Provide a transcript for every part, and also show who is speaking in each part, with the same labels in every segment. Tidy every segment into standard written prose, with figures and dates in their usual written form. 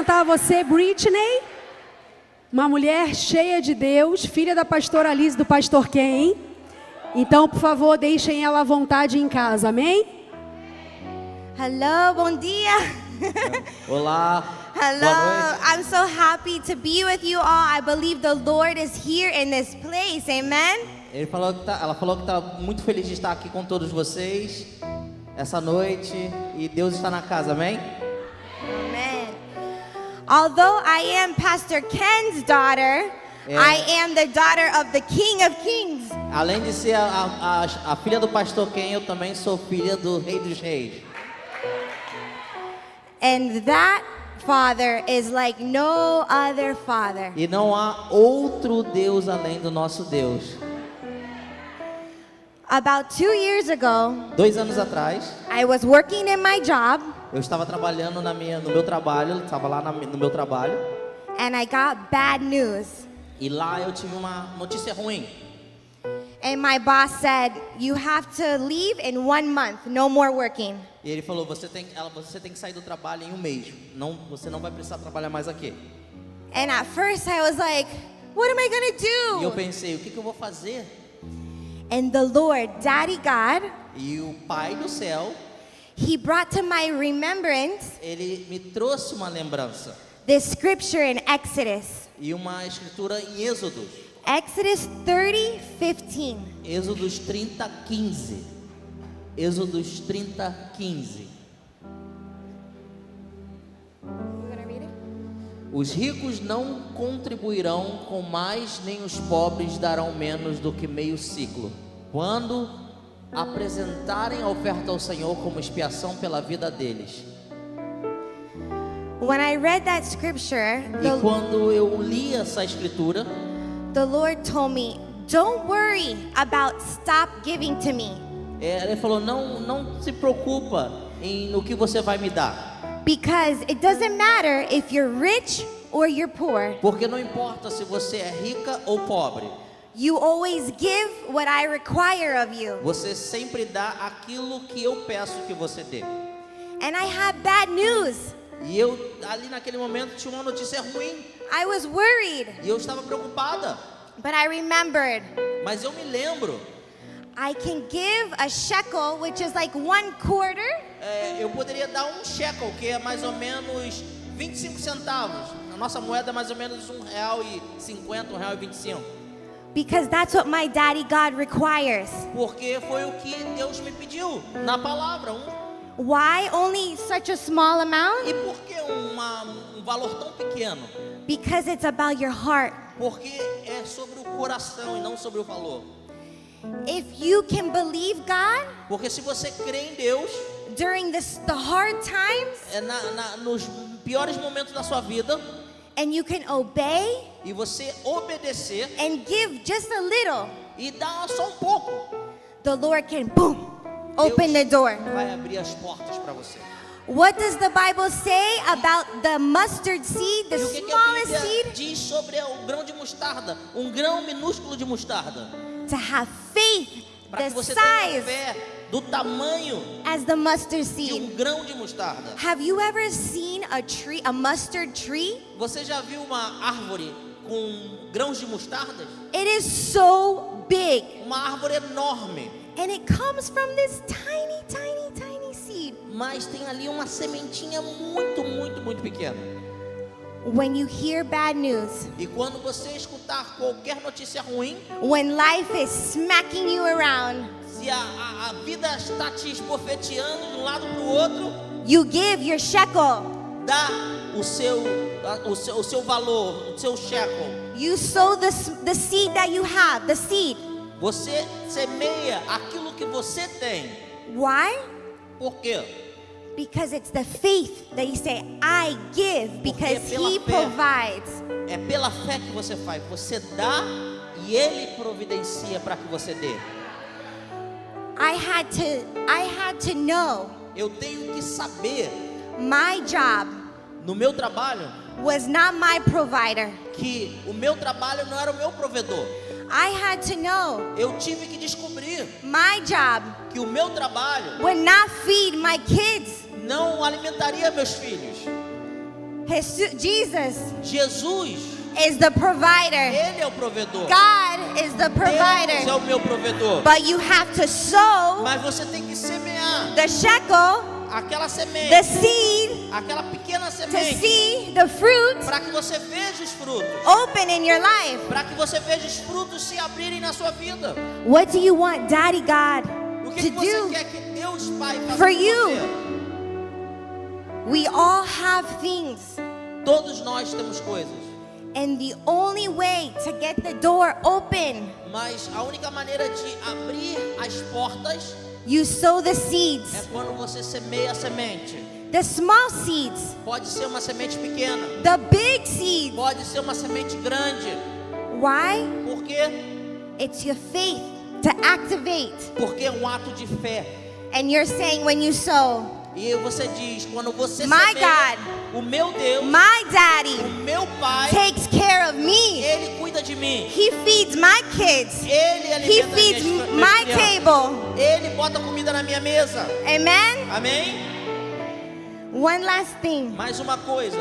Speaker 1: A você, Britney, uma mulher cheia de Deus, filha da pastora Alice do pastor Ken. Então, por favor, deixem ela à vontade em casa, amém?
Speaker 2: Hello, bom dia.
Speaker 3: Olá.
Speaker 2: Hello,
Speaker 3: Boa noite.
Speaker 2: I'm so happy to be with you all. I believe the Lord is here in this place, amen?
Speaker 3: Ela falou que está muito feliz de estar aqui com todos vocês essa noite e Deus está na casa, amém?
Speaker 2: Amen. Although I am Pastor Ken's daughter, I am the daughter of the King of Kings.
Speaker 3: Além de ser a filha do pastor Ken, eu também sou filha do Rei dos Reis.
Speaker 2: And that Father is like no other father.
Speaker 3: E não há outro Deus além do nosso Deus.
Speaker 2: About 2 years ago,
Speaker 3: 2 anos atrás,
Speaker 2: I was working in my job,
Speaker 3: eu estava trabalhando no meu trabalho, estava lá no meu trabalho,
Speaker 2: and I got bad news.
Speaker 3: e lá eu tive uma notícia ruim.
Speaker 2: And my boss said, you have to leave in 1 month, no more working.
Speaker 3: E ele falou, você tem que sair do trabalho em 1 mês. Você não vai precisar trabalhar mais aqui.
Speaker 2: And at first I was like, what am I
Speaker 3: E eu
Speaker 2: gonna do?
Speaker 3: pensei, o que eu vou fazer?
Speaker 2: And the Lord, Daddy God,
Speaker 3: E o Pai do céu,
Speaker 2: He brought to my remembrance
Speaker 3: ele me trouxe uma lembrança
Speaker 2: this scripture in Exodus.
Speaker 3: e uma escritura em Êxodos.
Speaker 2: Exodus 30:15.
Speaker 3: Êxodos 30:15. Êxodos 30:15.
Speaker 2: You gonna read it?
Speaker 3: Os ricos não contribuirão com mais, nem os pobres darão menos do que meio ciclo, quando apresentarem a oferta ao Senhor como expiação pela vida deles.
Speaker 2: When I read that scripture,
Speaker 3: E quando eu li essa escritura,
Speaker 2: the Lord told me, don't worry about stop giving to me.
Speaker 3: ele falou, não se preocupa no que você vai me dar.
Speaker 2: Because it doesn't matter if you're rich or you're poor.
Speaker 3: Porque não importa se você é rica ou pobre.
Speaker 2: You always give what I require of you.
Speaker 3: Você sempre dá aquilo que eu peço que você dê.
Speaker 2: And I had bad news.
Speaker 3: E eu, ali naquele momento, tinha uma notícia ruim.
Speaker 2: I was worried.
Speaker 3: E eu estava preocupada.
Speaker 2: But I remembered,
Speaker 3: Mas eu me lembro.
Speaker 2: I can give a shekel, which is like 1/4.
Speaker 3: Eu poderia dar um shekel, que é mais ou menos 25 centavos. A nossa moeda é mais ou menos R$1,50, R$1,25.
Speaker 2: Because that's what my daddy God requires.
Speaker 3: Porque foi o que Deus me pediu na palavra.
Speaker 2: Why only such a small amount?
Speaker 3: E por que um valor tão pequeno?
Speaker 2: Because it's about your heart.
Speaker 3: Porque é sobre o coração e não sobre o valor.
Speaker 2: If you can believe God
Speaker 3: Porque se você crê em Deus,
Speaker 2: during the hard times,
Speaker 3: nos piores momentos da sua vida,
Speaker 2: and you can obey
Speaker 3: e você obedecer
Speaker 2: and give just a little,
Speaker 3: e dar só um pouco,
Speaker 2: the Lord can boom, open the door.
Speaker 3: vai abrir as portas para você.
Speaker 2: What does the Bible say about the mustard seed, the
Speaker 3: E o que a
Speaker 2: smallest
Speaker 3: Bíblia
Speaker 2: seed?
Speaker 3: diz sobre o grão de mostarda? Um grão minúsculo de mostarda.
Speaker 2: To have faith
Speaker 3: Para
Speaker 2: the
Speaker 3: que você tenha
Speaker 2: size
Speaker 3: fé do tamanho
Speaker 2: as the mustard
Speaker 3: de um
Speaker 2: seed.
Speaker 3: grão de mostarda.
Speaker 2: Have you ever seen a mustard tree?
Speaker 3: Você já viu uma árvore com grãos de mostarda?
Speaker 2: It is so big,
Speaker 3: Uma árvore enorme.
Speaker 2: and it comes from this tiny, tiny, tiny seed.
Speaker 3: Mas tem ali uma sementinha muito, muito, muito pequena.
Speaker 2: When you hear bad news,
Speaker 3: E quando você escutar qualquer notícia ruim,
Speaker 2: when life is smacking you around,
Speaker 3: se a vida está te esbofeteando de um lado para o outro,
Speaker 2: you give your shekel.
Speaker 3: dá o seu valor, o seu shekel.
Speaker 2: You sow the seed that you have, the seed.
Speaker 3: Você semeia aquilo que você tem.
Speaker 2: Why?
Speaker 3: Por quê?
Speaker 2: Because it's the faith that you say, I give, because
Speaker 3: pela
Speaker 2: He
Speaker 3: fé.
Speaker 2: provides.
Speaker 3: É pela fé que você faz. Você dá e Ele providencia para que você dê.
Speaker 2: I had to know
Speaker 3: Eu tenho que saber,
Speaker 2: my job
Speaker 3: no meu trabalho,
Speaker 2: was not my provider.
Speaker 3: que o meu trabalho não era o meu provedor.
Speaker 2: I had to know
Speaker 3: Eu tive que descobrir
Speaker 2: my job
Speaker 3: que o meu trabalho
Speaker 2: would not feed my kids.
Speaker 3: não alimentaria meus filhos. Jesus,
Speaker 2: is the provider.
Speaker 3: Ele é o provedor.
Speaker 2: God is the
Speaker 3: Deus
Speaker 2: provider.
Speaker 3: é o meu provedor.
Speaker 2: But you have to sow
Speaker 3: Mas você tem que semear
Speaker 2: the shekel,
Speaker 3: aquela semente,
Speaker 2: the seed,
Speaker 3: aquela pequena
Speaker 2: to
Speaker 3: semente,
Speaker 2: see the fruit
Speaker 3: para que você veja os frutos,
Speaker 2: open in your life.
Speaker 3: para que você veja os frutos se abrirem na sua vida.
Speaker 2: What do you want Daddy God
Speaker 3: O
Speaker 2: to
Speaker 3: que você
Speaker 2: do?
Speaker 3: quer que Deus Pai faça
Speaker 2: for
Speaker 3: por
Speaker 2: you?
Speaker 3: você?
Speaker 2: We all have things.
Speaker 3: Todos nós temos coisas,
Speaker 2: And the only way to get the door open,
Speaker 3: mas a única maneira de abrir as portas
Speaker 2: you sow the
Speaker 3: é
Speaker 2: seeds.
Speaker 3: quando você semeia a semente.
Speaker 2: The small seeds,
Speaker 3: Pode ser uma semente pequena,
Speaker 2: the big seeds.
Speaker 3: pode ser uma semente grande.
Speaker 2: Why?
Speaker 3: Por quê?
Speaker 2: It's your faith to activate.
Speaker 3: Porque é um ato de fé.
Speaker 2: And you're saying when you sow,
Speaker 3: E você diz, quando você
Speaker 2: My
Speaker 3: semeia,
Speaker 2: God.
Speaker 3: o meu Deus,
Speaker 2: my daddy
Speaker 3: o meu Pai,
Speaker 2: takes care of me.
Speaker 3: Ele cuida de mim.
Speaker 2: He feeds my kids.
Speaker 3: Ele
Speaker 2: He
Speaker 3: alimenta
Speaker 2: feeds
Speaker 3: minhas
Speaker 2: my
Speaker 3: crianças.
Speaker 2: table.
Speaker 3: Ele bota comida na minha mesa.
Speaker 2: Amen?
Speaker 3: Amém?
Speaker 2: One last thing.
Speaker 3: Mais uma coisa.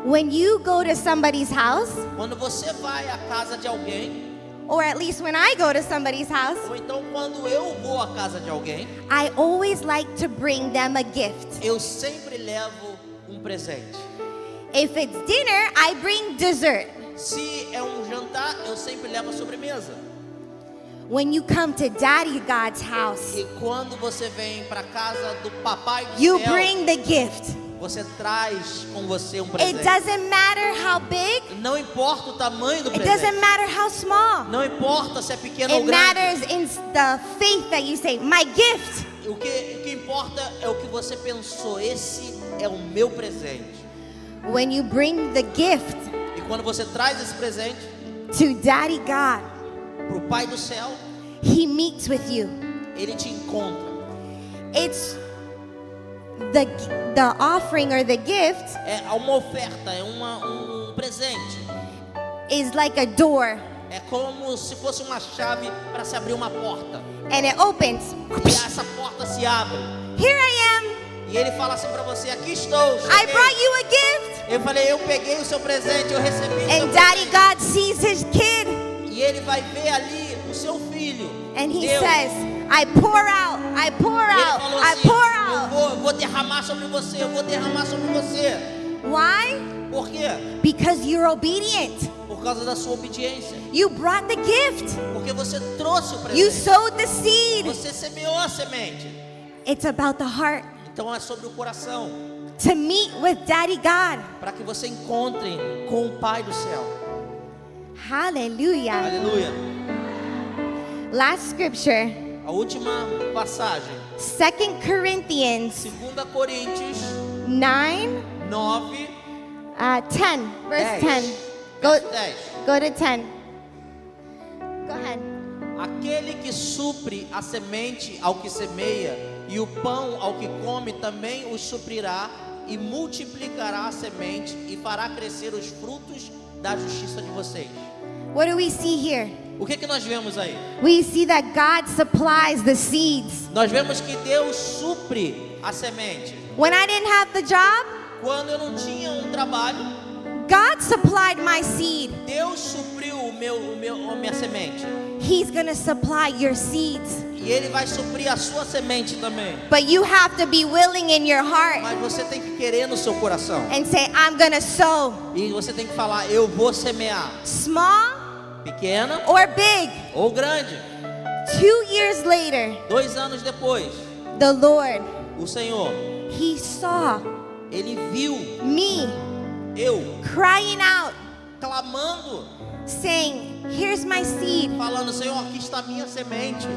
Speaker 2: When you go to somebody's house,
Speaker 3: Quando você vai à casa de alguém,
Speaker 2: or at least when I go to somebody's house,
Speaker 3: ou então quando eu vou à casa de alguém,
Speaker 2: I always like to bring them a gift.
Speaker 3: eu sempre levo um presente.
Speaker 2: If it's dinner, I bring dessert.
Speaker 3: Se é um jantar, eu sempre levo a sobremesa.
Speaker 2: When you come to Daddy God's house,
Speaker 3: E quando você vem para casa do Papai do
Speaker 2: you
Speaker 3: céu,
Speaker 2: bring the gift.
Speaker 3: você traz com você um
Speaker 2: It
Speaker 3: presente.
Speaker 2: doesn't matter how big,
Speaker 3: Não importa o tamanho do
Speaker 2: it
Speaker 3: presente.
Speaker 2: doesn't matter how small.
Speaker 3: Não importa se é pequeno ou
Speaker 2: It
Speaker 3: grande.
Speaker 2: matters in the faith that you say, my gift.
Speaker 3: O que importa é o que você pensou. Esse é o meu presente.
Speaker 2: When you bring the gift
Speaker 3: E quando você traz esse presente
Speaker 2: to Daddy God,
Speaker 3: para o Pai do céu,
Speaker 2: He meets with you.
Speaker 3: Ele te encontra.
Speaker 2: It's the offering or the gift
Speaker 3: É uma oferta, é um presente.
Speaker 2: is like a door,
Speaker 3: É como se fosse uma chave para se abrir uma porta.
Speaker 2: and it opens.
Speaker 3: E essa porta se abre.
Speaker 2: Here I
Speaker 3: E ele fala assim para você: aqui estou.
Speaker 2: am. I
Speaker 3: cheguei.
Speaker 2: brought you a gift.
Speaker 3: Eu falei: eu peguei o seu presente, eu recebi o seu
Speaker 2: And Daddy
Speaker 3: presente.
Speaker 2: God sees His kid,
Speaker 3: E ele vai ver ali o seu filho.
Speaker 2: and He
Speaker 3: Deus.
Speaker 2: says, I pour out, I pour
Speaker 3: E ele
Speaker 2: out,
Speaker 3: falou
Speaker 2: I
Speaker 3: assim:
Speaker 2: pour
Speaker 3: eu
Speaker 2: out.
Speaker 3: vou derramar sobre você, eu vou derramar sobre você.
Speaker 2: Why?
Speaker 3: Por quê?
Speaker 2: Because you're obedient.
Speaker 3: Por causa da sua obediência.
Speaker 2: You brought the gift.
Speaker 3: Porque você trouxe o
Speaker 2: You
Speaker 3: presente.
Speaker 2: sowed the seed.
Speaker 3: Você semeou a semente.
Speaker 2: It's about the heart.
Speaker 3: Então é sobre o coração.
Speaker 2: To meet with Daddy God.
Speaker 3: Para que você encontre com o Pai do céu.
Speaker 2: Hallelujah.
Speaker 3: Aleluia.
Speaker 2: Last scripture,
Speaker 3: A última passagem.
Speaker 2: 2 Corinthians
Speaker 3: 2 Coríntios
Speaker 2: 9,
Speaker 3: 9,
Speaker 2: 10, verse
Speaker 3: 10.
Speaker 2: 10.
Speaker 3: verso 10.
Speaker 2: Go to 10. Go ahead.
Speaker 3: Aquele que supre a semente ao que semeia e o pão ao que come também os suprirá e multiplicará a semente e fará crescer os frutos da justiça de vocês.
Speaker 2: What do we see here?
Speaker 3: O que nós vemos aí?
Speaker 2: We see that God supplies the seeds.
Speaker 3: Nós vemos que Deus supre a semente.
Speaker 2: When I didn't have the job,
Speaker 3: Quando eu não tinha um trabalho,
Speaker 2: God supplied my seed.
Speaker 3: Deus supriu a minha semente.
Speaker 2: He's going to supply your seeds.
Speaker 3: E Ele vai suprir a sua semente também.
Speaker 2: But you have to be willing in your heart
Speaker 3: Mas você tem que querer no seu coração.
Speaker 2: and say, I'm going to sow.
Speaker 3: E você tem que falar: eu vou semear.
Speaker 2: Small
Speaker 3: Pequena
Speaker 2: or big.
Speaker 3: ou grande.
Speaker 2: 2 years later,
Speaker 3: 2 anos depois,
Speaker 2: the Lord,
Speaker 3: o Senhor,
Speaker 2: He saw
Speaker 3: Ele viu
Speaker 2: me
Speaker 3: eu
Speaker 2: crying out,
Speaker 3: clamando,
Speaker 2: saying, here's my seed.
Speaker 3: falando: Senhor, aqui está a minha semente.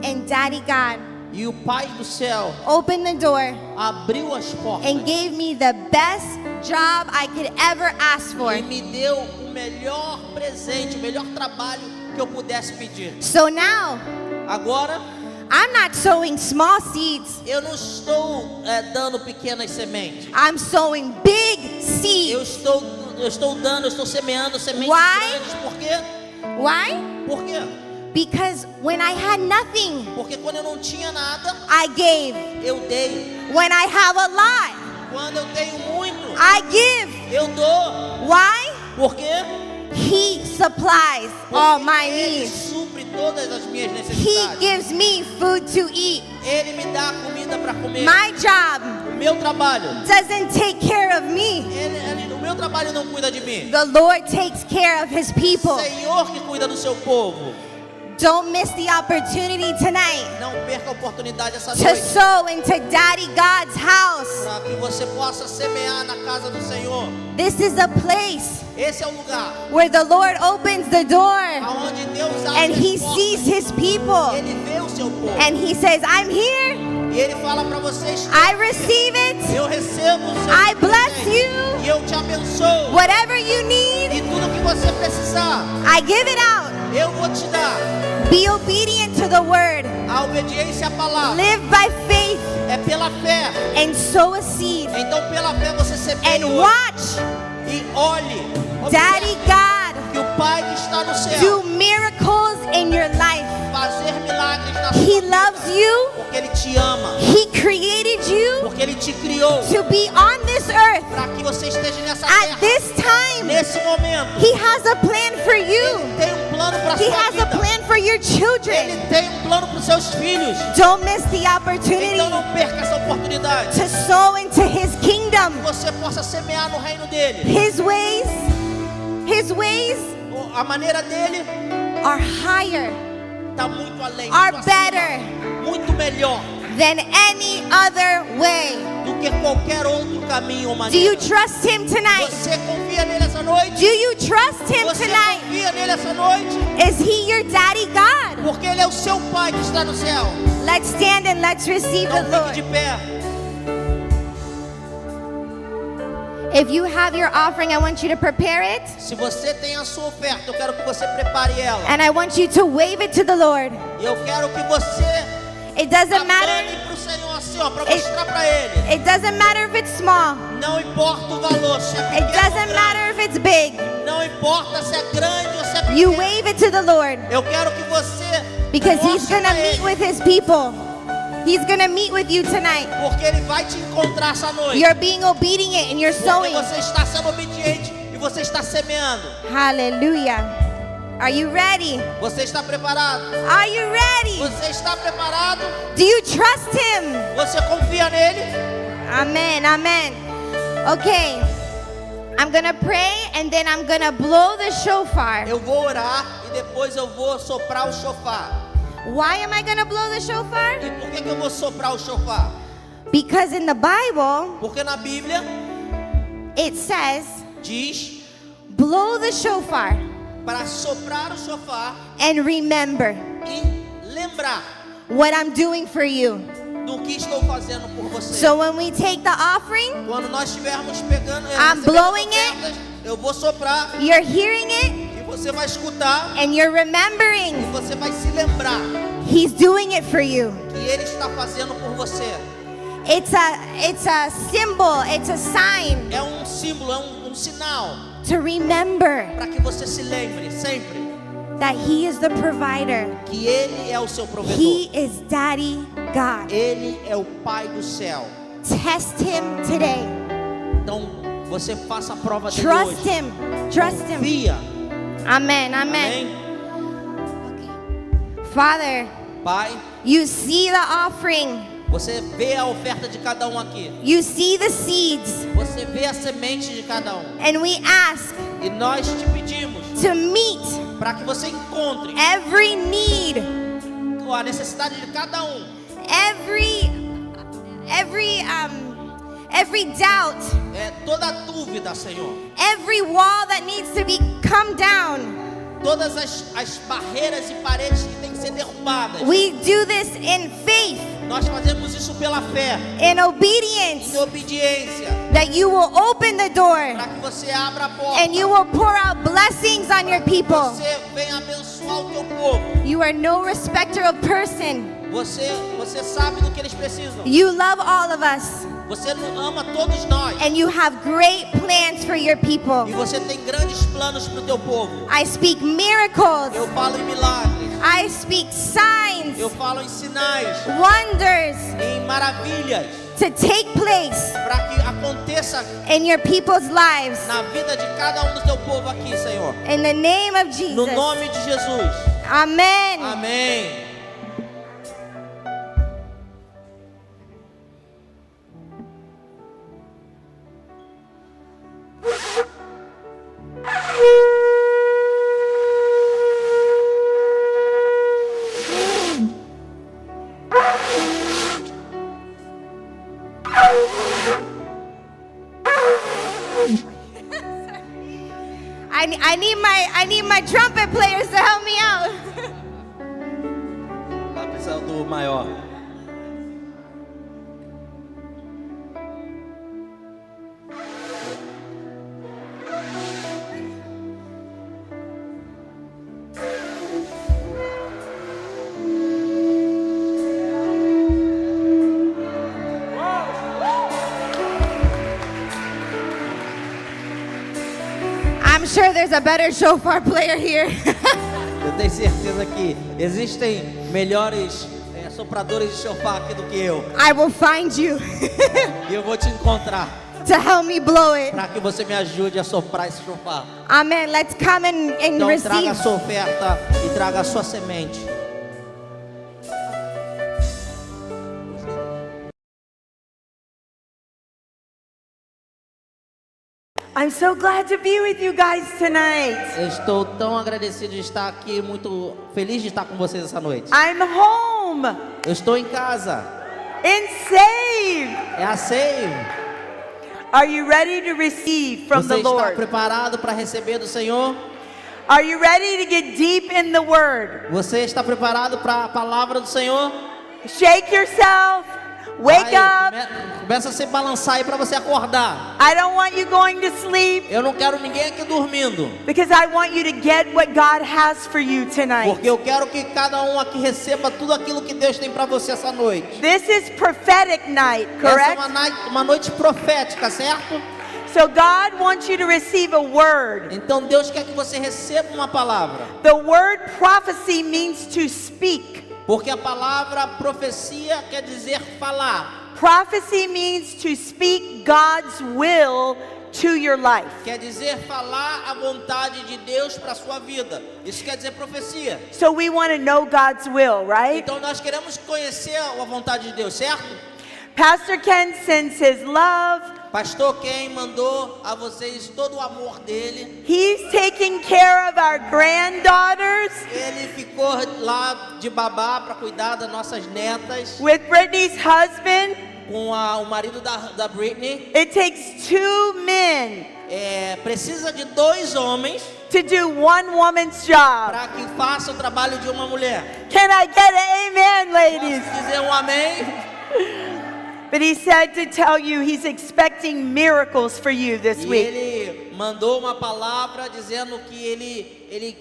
Speaker 2: And Daddy God
Speaker 3: E o Pai do céu
Speaker 2: opened the door
Speaker 3: abriu as portas
Speaker 2: and gave me the best job I could ever ask for.
Speaker 3: e me deu o melhor presente, o melhor trabalho que eu pudesse pedir.
Speaker 2: So now,
Speaker 3: Agora,
Speaker 2: I'm not sowing small seeds.
Speaker 3: eu não estou dando pequenas sementes.
Speaker 2: I'm sowing big
Speaker 3: Eu
Speaker 2: seeds.
Speaker 3: estou semeando sementes
Speaker 2: Why?
Speaker 3: grandes. Por quê?
Speaker 2: Why?
Speaker 3: Por quê?
Speaker 2: Because when I had nothing,
Speaker 3: Porque quando eu não tinha nada,
Speaker 2: I gave.
Speaker 3: eu dei.
Speaker 2: When I have a lot,
Speaker 3: Quando eu tenho muito,
Speaker 2: I give.
Speaker 3: Eu dou.
Speaker 2: Why?
Speaker 3: Por quê?
Speaker 2: He supplies all my
Speaker 3: Ele
Speaker 2: needs.
Speaker 3: supre todas as minhas
Speaker 2: He
Speaker 3: necessidades.
Speaker 2: gives me food to eat.
Speaker 3: Ele me dá comida para comer.
Speaker 2: My job
Speaker 3: O meu trabalho.
Speaker 2: doesn't take care of me.
Speaker 3: O meu trabalho não cuida de mim.
Speaker 2: The Lord takes care of his people.
Speaker 3: O Senhor que cuida do seu povo.
Speaker 2: Don't miss the opportunity tonight
Speaker 3: Não perca a oportunidade essa
Speaker 2: to
Speaker 3: noite.
Speaker 2: sow into Daddy God's house.
Speaker 3: Para que você possa semear na casa do Senhor.
Speaker 2: This is a place
Speaker 3: Esse é o lugar
Speaker 2: where the Lord opens the door
Speaker 3: aonde Deus abre
Speaker 2: and
Speaker 3: as
Speaker 2: he
Speaker 3: portas.
Speaker 2: sees his people
Speaker 3: Ele vê o seu povo.
Speaker 2: and he says, I'm here.
Speaker 3: E ele fala para vocês:
Speaker 2: I receive it.
Speaker 3: eu recebo o seu
Speaker 2: I bless
Speaker 3: presente.
Speaker 2: you.
Speaker 3: E eu te abençoo.
Speaker 2: Whatever you need,
Speaker 3: E tudo que você precisar,
Speaker 2: I give it out.
Speaker 3: eu vou te dar.
Speaker 2: Be obedient to the word.
Speaker 3: A obediência à palavra
Speaker 2: Live by faith
Speaker 3: é pela fé.
Speaker 2: and sow a seed.
Speaker 3: Então pela fé você semeia
Speaker 2: And
Speaker 3: hoje.
Speaker 2: watch
Speaker 3: E olhe,
Speaker 2: Daddy
Speaker 3: observe
Speaker 2: God
Speaker 3: que o Pai que está no céu
Speaker 2: do miracles in your life.
Speaker 3: fazer milagres na sua
Speaker 2: He
Speaker 3: vida.
Speaker 2: loves you.
Speaker 3: Porque Ele te ama.
Speaker 2: He created you
Speaker 3: Porque Ele te criou
Speaker 2: to be on this earth
Speaker 3: para que você esteja nessa
Speaker 2: at
Speaker 3: terra.
Speaker 2: this time.
Speaker 3: Nesse momento.
Speaker 2: He has a plan for you.
Speaker 3: Ele tem um plano para
Speaker 2: He
Speaker 3: sua
Speaker 2: has a
Speaker 3: vida.
Speaker 2: plan for your children.
Speaker 3: Ele tem um plano para os seus filhos.
Speaker 2: Don't miss the opportunity
Speaker 3: Então não perca essa oportunidade.
Speaker 2: to sow into His kingdom.
Speaker 3: Que você possa semear no reino dele.
Speaker 2: His ways
Speaker 3: A maneira dele
Speaker 2: are higher,
Speaker 3: está muito além,
Speaker 2: are
Speaker 3: muito acima,
Speaker 2: better
Speaker 3: muito melhor
Speaker 2: than any other way.
Speaker 3: do que qualquer outro caminho ou
Speaker 2: Do
Speaker 3: maneira.
Speaker 2: you trust Him tonight?
Speaker 3: Você confia nele essa noite?
Speaker 2: Do you trust Him
Speaker 3: Você
Speaker 2: tonight?
Speaker 3: confia nele essa noite?
Speaker 2: Is He your daddy God?
Speaker 3: Porque ele é o seu Pai que está no céu.
Speaker 2: Let's stand and let's receive the
Speaker 3: Então fique de
Speaker 2: Lord.
Speaker 3: pé.
Speaker 2: If you have your offering, I want you to prepare it.
Speaker 3: Se você tem a sua oferta, eu quero que você prepare ela.
Speaker 2: And I want you to wave it to the Lord.
Speaker 3: E eu quero que você
Speaker 2: It doesn't matter.
Speaker 3: abane para o Senhor assim, ó, para mostrar para ele.
Speaker 2: It doesn't matter if it's small.
Speaker 3: Não importa o valor, se é
Speaker 2: It
Speaker 3: pequeno ou
Speaker 2: doesn't
Speaker 3: grande.
Speaker 2: matter if it's big.
Speaker 3: Não importa se é grande ou se é pequeno.
Speaker 2: You wave it to the Lord
Speaker 3: Eu quero que você
Speaker 2: because He's
Speaker 3: mostre
Speaker 2: going to
Speaker 3: pra
Speaker 2: meet
Speaker 3: ele,
Speaker 2: with His people. He's going to meet with you tonight.
Speaker 3: porque ele vai te encontrar essa noite.
Speaker 2: You're being obedient and you're
Speaker 3: Porque
Speaker 2: sowing.
Speaker 3: você está sendo obediente e você está semeando.
Speaker 2: Hallelujah. Are you ready?
Speaker 3: Você está preparado?
Speaker 2: Are you ready?
Speaker 3: Você está preparado?
Speaker 2: Do you trust Him?
Speaker 3: Você confia nele?
Speaker 2: Amen. Amen. Okay. I'm going to pray and then I'm going to blow the shofar.
Speaker 3: Eu vou orar e depois eu vou soprar o chofar.
Speaker 2: Why am I going to blow the shofar?
Speaker 3: E por que eu vou soprar o chofar?
Speaker 2: Because in the Bible,
Speaker 3: Porque na Bíblia
Speaker 2: it says,
Speaker 3: diz
Speaker 2: blow the shofar
Speaker 3: para soprar o chofar
Speaker 2: and remember
Speaker 3: e lembrar
Speaker 2: what I'm doing for you.
Speaker 3: do que estou fazendo por você.
Speaker 2: So when we take the offering,
Speaker 3: Quando nós estivermos pegando,
Speaker 2: I'm
Speaker 3: recebendo
Speaker 2: blowing
Speaker 3: ofertas, eu vou soprar
Speaker 2: you're hearing it
Speaker 3: e você vai escutar
Speaker 2: and you're
Speaker 3: e
Speaker 2: remembering
Speaker 3: você vai se lembrar
Speaker 2: He's doing it for you.
Speaker 3: que Ele está fazendo por você.
Speaker 2: It's a symbol, it's a sign
Speaker 3: É um símbolo, é um sinal
Speaker 2: to remember
Speaker 3: para que você se lembre sempre
Speaker 2: that He is the provider.
Speaker 3: que Ele é o seu provedor.
Speaker 2: He is Daddy God.
Speaker 3: Ele é o Pai do céu.
Speaker 2: Test Him today.
Speaker 3: Então você faça a prova dele
Speaker 2: Trust
Speaker 3: hoje.
Speaker 2: Him. Trust Him.
Speaker 3: Confia.
Speaker 2: Amen. Amen.
Speaker 3: Amém?
Speaker 2: Father,
Speaker 3: Pai,
Speaker 2: you see the offering.
Speaker 3: você vê a oferta de cada um aqui.
Speaker 2: You see the seeds.
Speaker 3: Você vê a semente de cada um.
Speaker 2: And we ask
Speaker 3: E nós te pedimos
Speaker 2: to meet
Speaker 3: para que você encontre
Speaker 2: every need,
Speaker 3: a necessidade de cada um.
Speaker 2: every doubt,
Speaker 3: Toda dúvida, Senhor.
Speaker 2: every wall that needs to be come down.
Speaker 3: Todas as barreiras e paredes que têm que ser derrubadas.
Speaker 2: We do this in faith,
Speaker 3: Nós fazemos isso pela fé,
Speaker 2: in obedience,
Speaker 3: em obediência,
Speaker 2: that you will open the door
Speaker 3: para que você abra a porta.
Speaker 2: and you will pour out blessings on your people.
Speaker 3: Você venha abençoar o teu povo.
Speaker 2: You are no respecter of person.
Speaker 3: Você sabe do que eles precisam.
Speaker 2: You love all of us,
Speaker 3: Você ama todos nós.
Speaker 2: and you have great plans for your people.
Speaker 3: E você tem grandes planos para o teu povo.
Speaker 2: I speak miracles.
Speaker 3: Eu falo em milagres.
Speaker 2: I speak signs,
Speaker 3: Eu falo em sinais,
Speaker 2: wonders
Speaker 3: em maravilhas,
Speaker 2: to take place
Speaker 3: para que aconteça
Speaker 2: in your people's lives.
Speaker 3: na vida de cada um do teu povo aqui, Senhor.
Speaker 2: In the name of
Speaker 3: No
Speaker 2: Jesus.
Speaker 3: nome de Jesus.
Speaker 2: Amen.
Speaker 3: Amém.
Speaker 2: I need my trumpet players to help me out.
Speaker 3: Tá precisando do maior.
Speaker 2: I'm sure there's a better shofar player here.
Speaker 3: Eu tenho certeza que existem melhores sopradores de chofar aqui do que eu.
Speaker 2: I will find you
Speaker 3: E eu vou te encontrar
Speaker 2: to help me blow it.
Speaker 3: para que você me ajude a soprar esse chofar.
Speaker 2: Amen. Let's come and
Speaker 3: Então traga a
Speaker 2: receive.
Speaker 3: sua oferta e traga a sua semente.
Speaker 4: I'm so glad to be with you guys tonight.
Speaker 3: Eu estou tão agradecido de estar aqui, muito feliz de estar com vocês essa noite.
Speaker 4: I'm home
Speaker 3: Eu estou em casa.
Speaker 4: and saved.
Speaker 3: É a ceia.
Speaker 4: Are you ready to receive from
Speaker 3: Você
Speaker 4: the
Speaker 3: está
Speaker 4: Lord?
Speaker 3: preparado para receber do Senhor?
Speaker 4: Are you ready to get deep in the Word?
Speaker 3: Você está preparado para a palavra do Senhor?
Speaker 4: Shake yourself. Wake
Speaker 3: Vai,
Speaker 4: up.
Speaker 3: começa a se balançar aí para você acordar.
Speaker 4: I don't want you going to sleep
Speaker 3: Eu não quero ninguém aqui dormindo,
Speaker 4: because I want you to get what God has for you tonight.
Speaker 3: porque eu quero que cada um aqui receba tudo aquilo que Deus tem para você essa noite.
Speaker 4: This is prophetic night,
Speaker 3: Essa é
Speaker 4: correct?
Speaker 3: uma noite profética, certo?
Speaker 4: So God wants you to receive a word.
Speaker 3: Então Deus quer que você receba uma palavra,
Speaker 4: The word prophecy means to speak.
Speaker 3: porque a palavra profecia quer dizer falar,
Speaker 4: Prophecy means to speak God's will to your life.
Speaker 3: quer dizer falar a vontade de Deus para sua vida. Isso quer dizer profecia.
Speaker 4: So we want to know God's will, right?
Speaker 3: Então nós queremos conhecer a vontade de Deus, certo?
Speaker 4: Pastor Ken sends his love.
Speaker 3: Pastor Ken mandou a vocês todo o amor dele.
Speaker 4: He's taking care of our granddaughters
Speaker 3: Ele ficou lá de babá para cuidar das nossas netas,
Speaker 4: with Brittany's husband.
Speaker 3: com o marido da Britney.
Speaker 4: It takes two men
Speaker 3: Precisa de 2 homens
Speaker 4: to do one woman's job.
Speaker 3: para que faça o trabalho de uma mulher.
Speaker 4: Can I get an amen, ladies?
Speaker 3: Posso dizer um amém?
Speaker 4: But he said to tell you he's expecting miracles for you this
Speaker 3: E
Speaker 4: week.
Speaker 3: ele mandou uma palavra dizendo que ele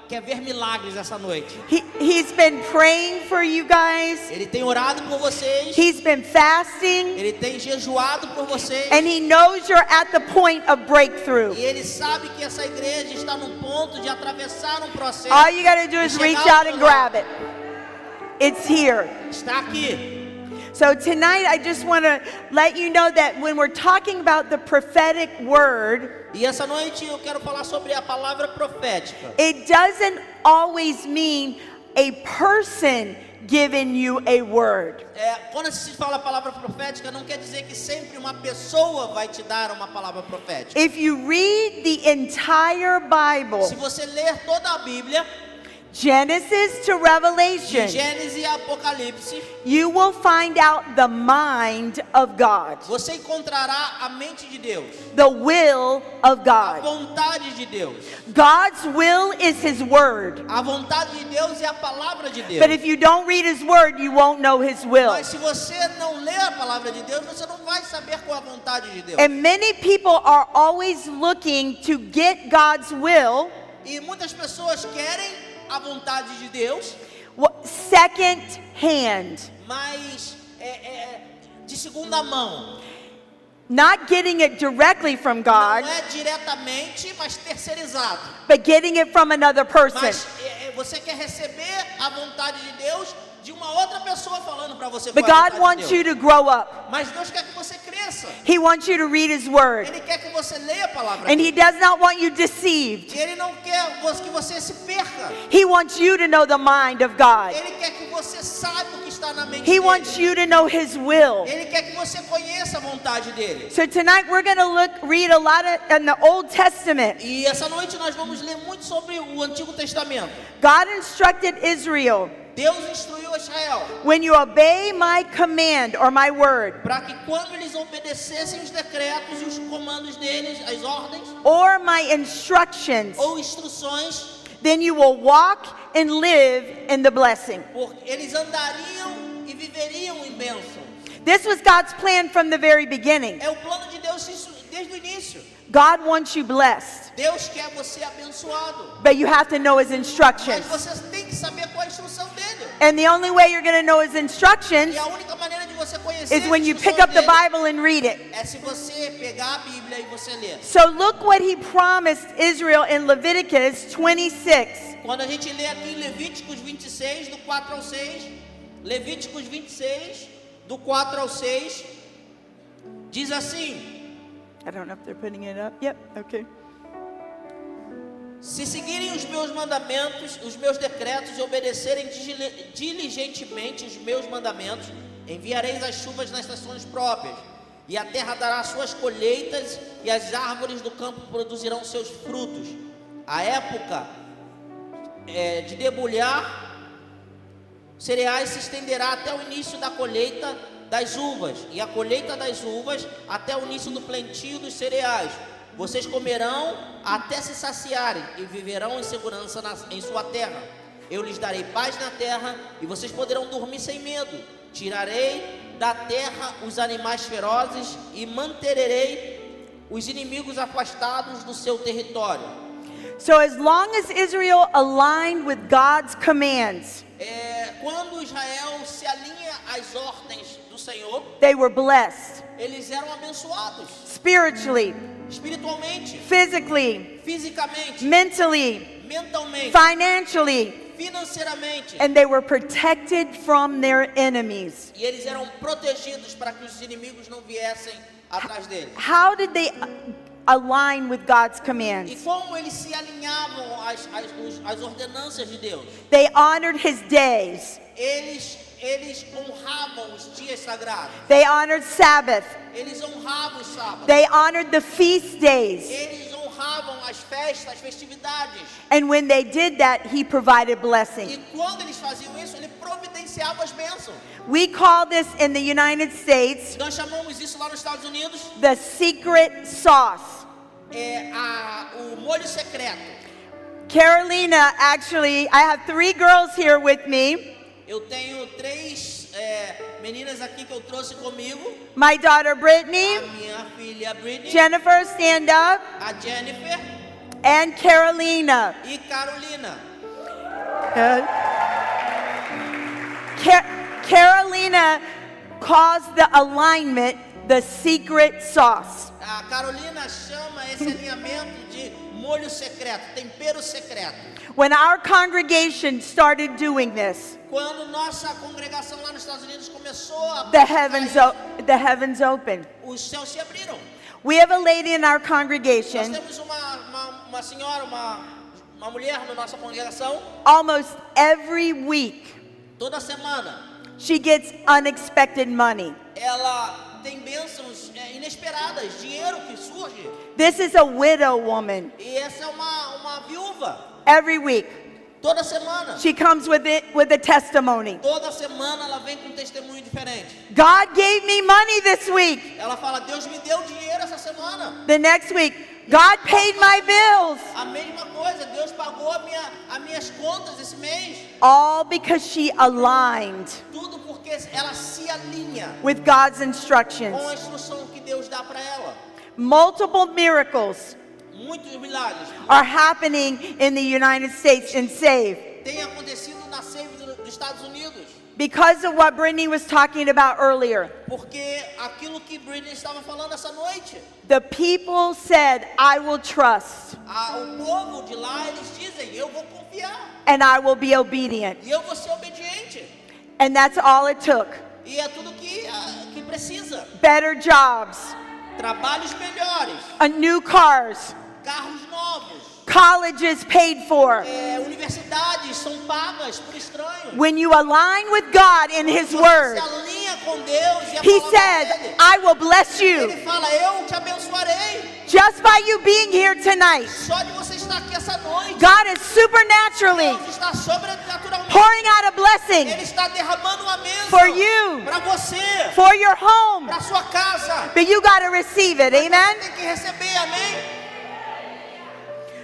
Speaker 3: quer ver milagres essa noite.
Speaker 4: He's been praying for you guys.
Speaker 3: Ele tem orado por vocês.
Speaker 4: He's been fasting.
Speaker 3: Ele tem jejuado por vocês.
Speaker 4: And he knows you're at the point of breakthrough.
Speaker 3: E ele sabe que essa igreja está num ponto de atravessar um processo.
Speaker 4: All you got to do is
Speaker 3: de
Speaker 4: reach
Speaker 3: chegar
Speaker 4: out
Speaker 3: ao
Speaker 4: and
Speaker 3: final.
Speaker 4: grab it. It's here.
Speaker 3: Está aqui.
Speaker 4: So tonight I just want to let you know that when we're talking about the prophetic word,
Speaker 3: E essa noite eu quero falar sobre a palavra profética.
Speaker 4: it doesn't always mean a person giving you a word.
Speaker 3: Quando se fala a palavra profética, não quer dizer que sempre uma pessoa vai te dar uma palavra profética.
Speaker 4: If you read the entire Bible,
Speaker 3: Se você ler toda a Bíblia,
Speaker 4: Genesis to
Speaker 3: de
Speaker 4: Revelation,
Speaker 3: Gênesis a Apocalipse,
Speaker 4: you will find out the mind of God,
Speaker 3: você encontrará a mente de Deus,
Speaker 4: the will of
Speaker 3: a
Speaker 4: God.
Speaker 3: vontade de Deus.
Speaker 4: God's will is His word.
Speaker 3: A vontade de Deus é a palavra de Deus.
Speaker 4: But if you don't read His word, you won't know His will.
Speaker 3: Mas se você não ler a palavra de Deus, você não vai saber qual é a vontade de Deus.
Speaker 4: And many people are always looking to get God's will
Speaker 3: E muitas pessoas querem a vontade de Deus,
Speaker 4: second hand,
Speaker 3: mas de segunda mão.
Speaker 4: not getting it directly from God,
Speaker 3: Não é diretamente, mas terceirizado.
Speaker 4: but getting it from another person.
Speaker 3: Mas você quer receber a vontade de Deus de uma outra pessoa falando para você
Speaker 4: But
Speaker 3: qual é a
Speaker 4: God
Speaker 3: vontade
Speaker 4: wants
Speaker 3: de
Speaker 4: you
Speaker 3: Deus.
Speaker 4: to grow up.
Speaker 3: Mas Deus quer que você cresça.
Speaker 4: He wants you to read His Word.
Speaker 3: Ele quer que você leia a palavra
Speaker 4: And
Speaker 3: dele.
Speaker 4: He does not want you deceived.
Speaker 3: E Ele não quer que você se perca.
Speaker 4: He wants you to know the mind of God.
Speaker 3: Ele quer que você saiba o que está na mente
Speaker 4: He
Speaker 3: dele.
Speaker 4: wants you to know His will.
Speaker 3: Ele quer que você conheça a vontade dele.
Speaker 4: So tonight we're going to read a lot in the Old Testament.
Speaker 3: E essa noite nós vamos ler muito sobre o Antigo Testamento.
Speaker 4: God instructed Israel,
Speaker 3: Deus instruiu Israel
Speaker 4: when you obey my command or my word,
Speaker 3: para que quando eles obedecessem os decretos e os comandos deles, as ordens
Speaker 4: or my instructions,
Speaker 3: ou instruções,
Speaker 4: then you will walk and live in the blessing.
Speaker 3: eles andariam e viveriam em bênção.
Speaker 4: This was God's plan from the very beginning.
Speaker 3: É o plano de Deus desde o início.
Speaker 4: God wants you blessed,
Speaker 3: Deus quer você abençoado,
Speaker 4: but you have to know His
Speaker 3: mas
Speaker 4: instructions.
Speaker 3: você tem que saber qual é a instrução dele.
Speaker 4: And the only way you're going to know His instructions
Speaker 3: E a única maneira de você conhecer
Speaker 4: is when
Speaker 3: as
Speaker 4: you pick
Speaker 3: instruções
Speaker 4: up the
Speaker 3: dele
Speaker 4: Bible and read it.
Speaker 3: é se você pegar a Bíblia e você ler.
Speaker 4: So look what He promised Israel in Leviticus 26.
Speaker 3: Quando a gente lê aqui em Levíticos 26, do 4 ao 6, Levíticos 26, do 4 ao 6, diz assim:
Speaker 4: I don't know if they're putting it up. Yep, okay.
Speaker 3: se seguirem os meus mandamentos, os meus decretos e obedecerem diligentemente os meus mandamentos, enviareis as chuvas nas estações próprias, e a terra dará suas colheitas, e as árvores do campo produzirão seus frutos. A época de debulhar cereais se estenderá até o início da colheita das uvas, e a colheita das uvas até o início do plantio dos cereais. Vocês comerão até se saciarem e viverão em segurança em sua terra. Eu lhes darei paz na terra e vocês poderão dormir sem medo. Tirarei da terra os animais ferozes e manterei os inimigos afastados do seu território.
Speaker 4: So as long as Israel aligned with God's commands,
Speaker 3: Quando Israel se alinha às ordens do Senhor,
Speaker 4: they were blessed
Speaker 3: eles eram abençoados
Speaker 4: spiritually,
Speaker 3: espiritualmente,
Speaker 4: physically,
Speaker 3: fisicamente,
Speaker 4: mentally,
Speaker 3: mentalmente,
Speaker 4: financially,
Speaker 3: financeiramente.
Speaker 4: and they were protected from their enemies.
Speaker 3: E eles eram protegidos para que os inimigos não viessem atrás deles.
Speaker 4: How did they align with God's
Speaker 3: E
Speaker 4: commands?
Speaker 3: como eles se alinhavam às ordenanças de Deus?
Speaker 4: They honored His days.
Speaker 3: Eles honravam os dias sagrados.
Speaker 4: They honored Sabbath.
Speaker 3: Eles honravam os sábados.
Speaker 4: They honored the feast days.
Speaker 3: Eles honravam as festas, as festividades.
Speaker 4: And when they did that, He provided
Speaker 3: E
Speaker 4: blessing.
Speaker 3: quando eles faziam isso, ele providenciava as bênçãos.
Speaker 4: We call this in the United States
Speaker 3: Nós chamamos isso lá nos Estados Unidos
Speaker 4: the secret sauce.
Speaker 3: o molho secreto.
Speaker 4: Carolina, actually, I have 3 girls here with me.
Speaker 3: Eu tenho 3 meninas aqui que eu trouxe comigo.
Speaker 4: My daughter
Speaker 3: A
Speaker 4: Brittany,
Speaker 3: minha filha Britney,
Speaker 4: Jennifer, stand up,
Speaker 3: a Jennifer
Speaker 4: and Carolina.
Speaker 3: e Carolina.
Speaker 4: Carolina calls the alignment the secret sauce.
Speaker 3: A Carolina chama esse alinhamento de molho secreto, tempero secreto.
Speaker 4: When our congregation started doing this,
Speaker 3: Quando nossa congregação lá nos Estados Unidos começou a
Speaker 4: the heavens opened.
Speaker 3: os céus se abriram.
Speaker 4: We have a lady in our
Speaker 3: Nós
Speaker 4: congregation
Speaker 3: temos uma senhora, uma mulher na nossa congregação.
Speaker 4: almost every week.
Speaker 3: Toda semana
Speaker 4: She gets unexpected money.
Speaker 3: ela tem bênçãos inesperadas, dinheiro que surge.
Speaker 4: This is a widow woman.
Speaker 3: E essa é uma viúva.
Speaker 4: Every week,
Speaker 3: Toda semana.
Speaker 4: she comes with a testimony.
Speaker 3: Toda semana ela vem com um testemunho diferente.
Speaker 4: God gave me money this week.
Speaker 3: Ela fala: Deus me deu dinheiro essa semana.
Speaker 4: The next week, God paid my bills.
Speaker 3: A mesma coisa, Deus pagou as minhas contas esse mês.
Speaker 4: All because she aligned
Speaker 3: Tudo porque ela se alinha
Speaker 4: with God's instructions.
Speaker 3: com a instrução que Deus dá para ela.
Speaker 4: Multiple miracles
Speaker 3: Muitos milagres
Speaker 4: are happening in the United States in SAVE
Speaker 3: têm acontecido na Save dos Estados Unidos.
Speaker 4: because of what Brittany was talking about earlier.
Speaker 3: Porque aquilo que Britney estava falando essa noite,
Speaker 4: The people said, I will trust
Speaker 3: o povo de lá, eles dizem: eu vou confiar
Speaker 4: and I will be obedient.
Speaker 3: e eu vou ser obediente.
Speaker 4: And that's all it took.
Speaker 3: E é tudo que precisa.
Speaker 4: Better jobs,
Speaker 3: Trabalhos melhores,
Speaker 4: new cars,
Speaker 3: carros novos,
Speaker 4: colleges paid for.
Speaker 3: universidades são pagas por estranhos.
Speaker 4: When you align with God in His
Speaker 3: Você
Speaker 4: Word,
Speaker 3: se alinha com Deus e a
Speaker 4: He
Speaker 3: palavra
Speaker 4: said,
Speaker 3: dele.
Speaker 4: I will bless you.
Speaker 3: Ele fala, eu te abençoarei.
Speaker 4: Just by you being here tonight,
Speaker 3: Só de você estar aqui essa noite,
Speaker 4: God is supernaturally
Speaker 3: Deus está sobrenaturalmente.
Speaker 4: pouring out a blessing
Speaker 3: Ele está derramando uma bênção
Speaker 4: for you,
Speaker 3: para você,
Speaker 4: for your home.
Speaker 3: para sua casa.
Speaker 4: But you got to receive it,
Speaker 3: Você
Speaker 4: amen?
Speaker 3: tem que receber, amém?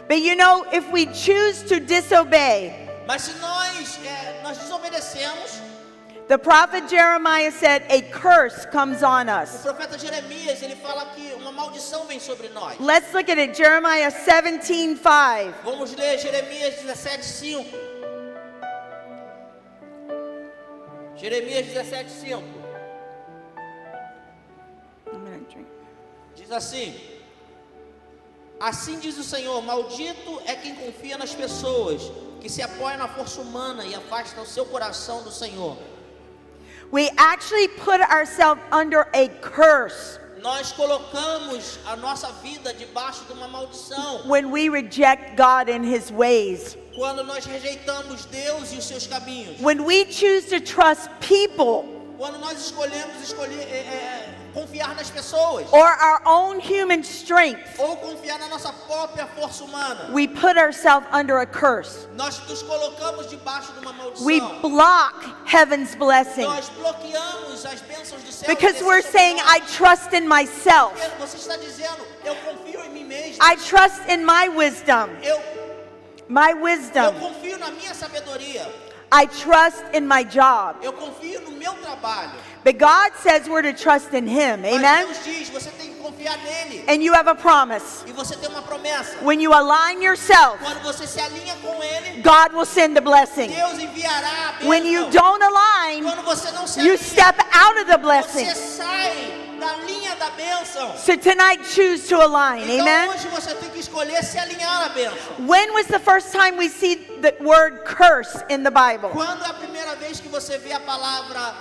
Speaker 4: But you know, if we choose to disobey,
Speaker 3: Mas se nós desobedecemos,
Speaker 4: the prophet Jeremiah said, a curse comes on
Speaker 3: o
Speaker 4: us.
Speaker 3: profeta Jeremias, ele fala que uma maldição vem sobre nós.
Speaker 4: Let's look at it, Jeremiah 17:5.
Speaker 3: Vamos ler Jeremias 17:5. Jeremias 17:5.
Speaker 4: I'm gonna drink.
Speaker 3: Diz assim: Assim diz o Senhor, maldito é quem confia nas pessoas, que se apoia na força humana e afasta o seu coração do Senhor.
Speaker 4: We actually put ourselves under a curse
Speaker 3: Nós colocamos a nossa vida debaixo de uma maldição
Speaker 4: when we reject God and His ways.
Speaker 3: quando nós rejeitamos Deus e os seus caminhos.
Speaker 4: When we choose to trust people
Speaker 3: Quando nós escolhemos confiar nas pessoas
Speaker 4: or our own human strength,
Speaker 3: ou confiar na nossa própria força humana,
Speaker 4: we put ourselves under a curse.
Speaker 3: nós nos colocamos debaixo de uma
Speaker 4: We
Speaker 3: maldição.
Speaker 4: block heaven's blessing
Speaker 3: Nós bloqueamos as bênçãos do céu.
Speaker 4: because
Speaker 3: descer
Speaker 4: we're
Speaker 3: sobre
Speaker 4: saying,
Speaker 3: nós.
Speaker 4: I trust in myself.
Speaker 3: Porque você está dizendo, eu confio em mim mesmo.
Speaker 4: I trust in my wisdom.
Speaker 3: Eu
Speaker 4: wisdom.
Speaker 3: confio na minha sabedoria.
Speaker 4: I trust in my job.
Speaker 3: Eu confio no meu trabalho.
Speaker 4: But God says we're to trust in Him.
Speaker 3: Mas
Speaker 4: Amen?
Speaker 3: Deus diz, você tem que confiar nele.
Speaker 4: And you have a promise.
Speaker 3: E você tem uma promessa.
Speaker 4: When you align yourself,
Speaker 3: Quando você se alinha com ele,
Speaker 4: God will send the blessing.
Speaker 3: Deus enviará a bênção.
Speaker 4: When you don't align,
Speaker 3: Quando você não se
Speaker 4: you
Speaker 3: alinha,
Speaker 4: step out of the blessing.
Speaker 3: você sai da linha da bênção.
Speaker 4: So tonight, choose to align.
Speaker 3: Então
Speaker 4: Amen?
Speaker 3: hoje você tem que escolher se alinhar à bênção.
Speaker 4: When was the first time we see the word curse in the Bible?
Speaker 3: Quando é a primeira vez que você vê a palavra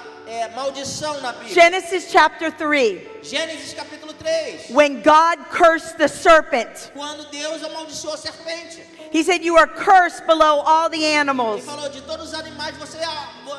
Speaker 3: maldição na Bíblia?
Speaker 4: Genesis chapter 3.
Speaker 3: Gênesis capítulo 3.
Speaker 4: When God cursed the serpent,
Speaker 3: Quando Deus amaldiçoou a serpente.
Speaker 4: He said, you are cursed below all the
Speaker 3: Ele
Speaker 4: animals,
Speaker 3: falou, de todos os animais,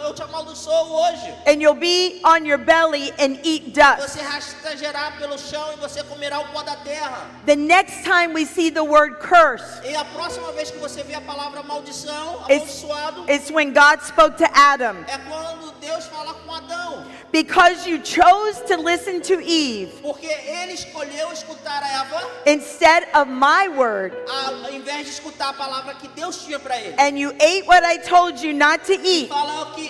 Speaker 3: eu te amaldiçoo hoje.
Speaker 4: and you'll be on your belly and eat dust.
Speaker 3: Você rastejará pelo chão e você comerá o pó da terra.
Speaker 4: The next time we see the word curse,
Speaker 3: E a próxima vez que você vê a palavra maldição,
Speaker 4: it's,
Speaker 3: amaldiçoado,
Speaker 4: it's when God spoke to Adam.
Speaker 3: é quando Deus fala com Adão.
Speaker 4: Because you chose to listen to Eve
Speaker 3: Porque ele escolheu escutar a Eva,
Speaker 4: instead of my word,
Speaker 3: ao invés de escutar a palavra que Deus tinha para ele.
Speaker 4: and you ate what I told you not to eat,
Speaker 3: Fala que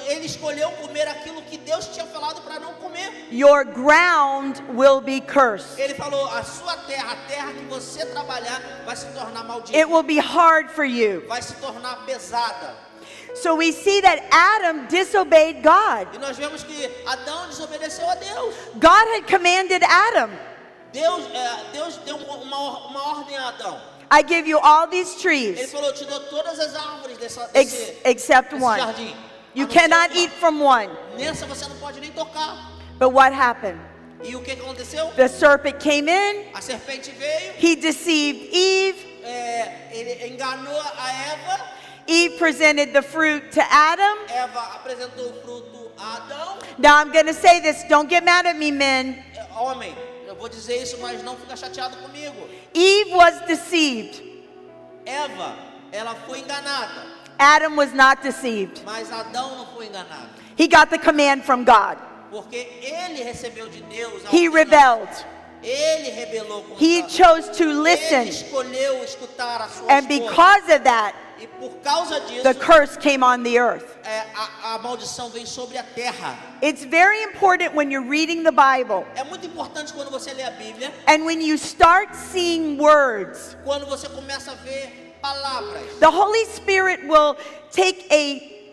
Speaker 3: ele escolheu comer aquilo que Deus tinha falado para não comer.
Speaker 4: your ground will be cursed.
Speaker 3: Ele falou, a sua terra, a terra que você trabalhar, vai se tornar maldita.
Speaker 4: It will be hard for you.
Speaker 3: Vai se tornar pesada.
Speaker 4: So we see that Adam disobeyed God.
Speaker 3: E nós vemos que Adão desobedeceu a Deus.
Speaker 4: God had commanded Adam,
Speaker 3: Deus deu uma ordem a Adão.
Speaker 4: I give you all these
Speaker 3: Ele
Speaker 4: trees
Speaker 3: falou, eu te dou todas as árvores desse
Speaker 4: except one.
Speaker 3: jardim.
Speaker 4: You
Speaker 3: A não ser
Speaker 4: cannot
Speaker 3: uma.
Speaker 4: eat from one.
Speaker 3: Nessa você não pode nem tocar.
Speaker 4: But what happened?
Speaker 3: E o que aconteceu?
Speaker 4: The serpent came in,
Speaker 3: A serpente veio,
Speaker 4: he deceived Eve.
Speaker 3: ele enganou a Eva.
Speaker 4: Eve presented the fruit to Adam.
Speaker 3: Eva apresentou o fruto a Adão.
Speaker 4: Now I'm going to say this, don't get mad at me, men.
Speaker 3: Homem, eu vou dizer isso, mas não fica chateado comigo.
Speaker 4: Eve was deceived.
Speaker 3: Eva, ela foi enganada,
Speaker 4: Adam was not deceived.
Speaker 3: mas Adão não foi enganado.
Speaker 4: He got the command from God.
Speaker 3: Porque ele recebeu de Deus a
Speaker 4: He
Speaker 3: ordenança.
Speaker 4: rebelled.
Speaker 3: Ele rebelou contra
Speaker 4: He
Speaker 3: Deus.
Speaker 4: chose to
Speaker 3: Ele
Speaker 4: listen.
Speaker 3: escolheu escutar a sua
Speaker 4: And
Speaker 3: escolha.
Speaker 4: because of that,
Speaker 3: E por causa disso,
Speaker 4: the curse came on the earth.
Speaker 3: a maldição vem sobre a terra.
Speaker 4: It's very important when you're reading the Bible
Speaker 3: É muito importante quando você lê a Bíblia,
Speaker 4: and when you start seeing words,
Speaker 3: quando você começa a ver palavras.
Speaker 4: the Holy Spirit will take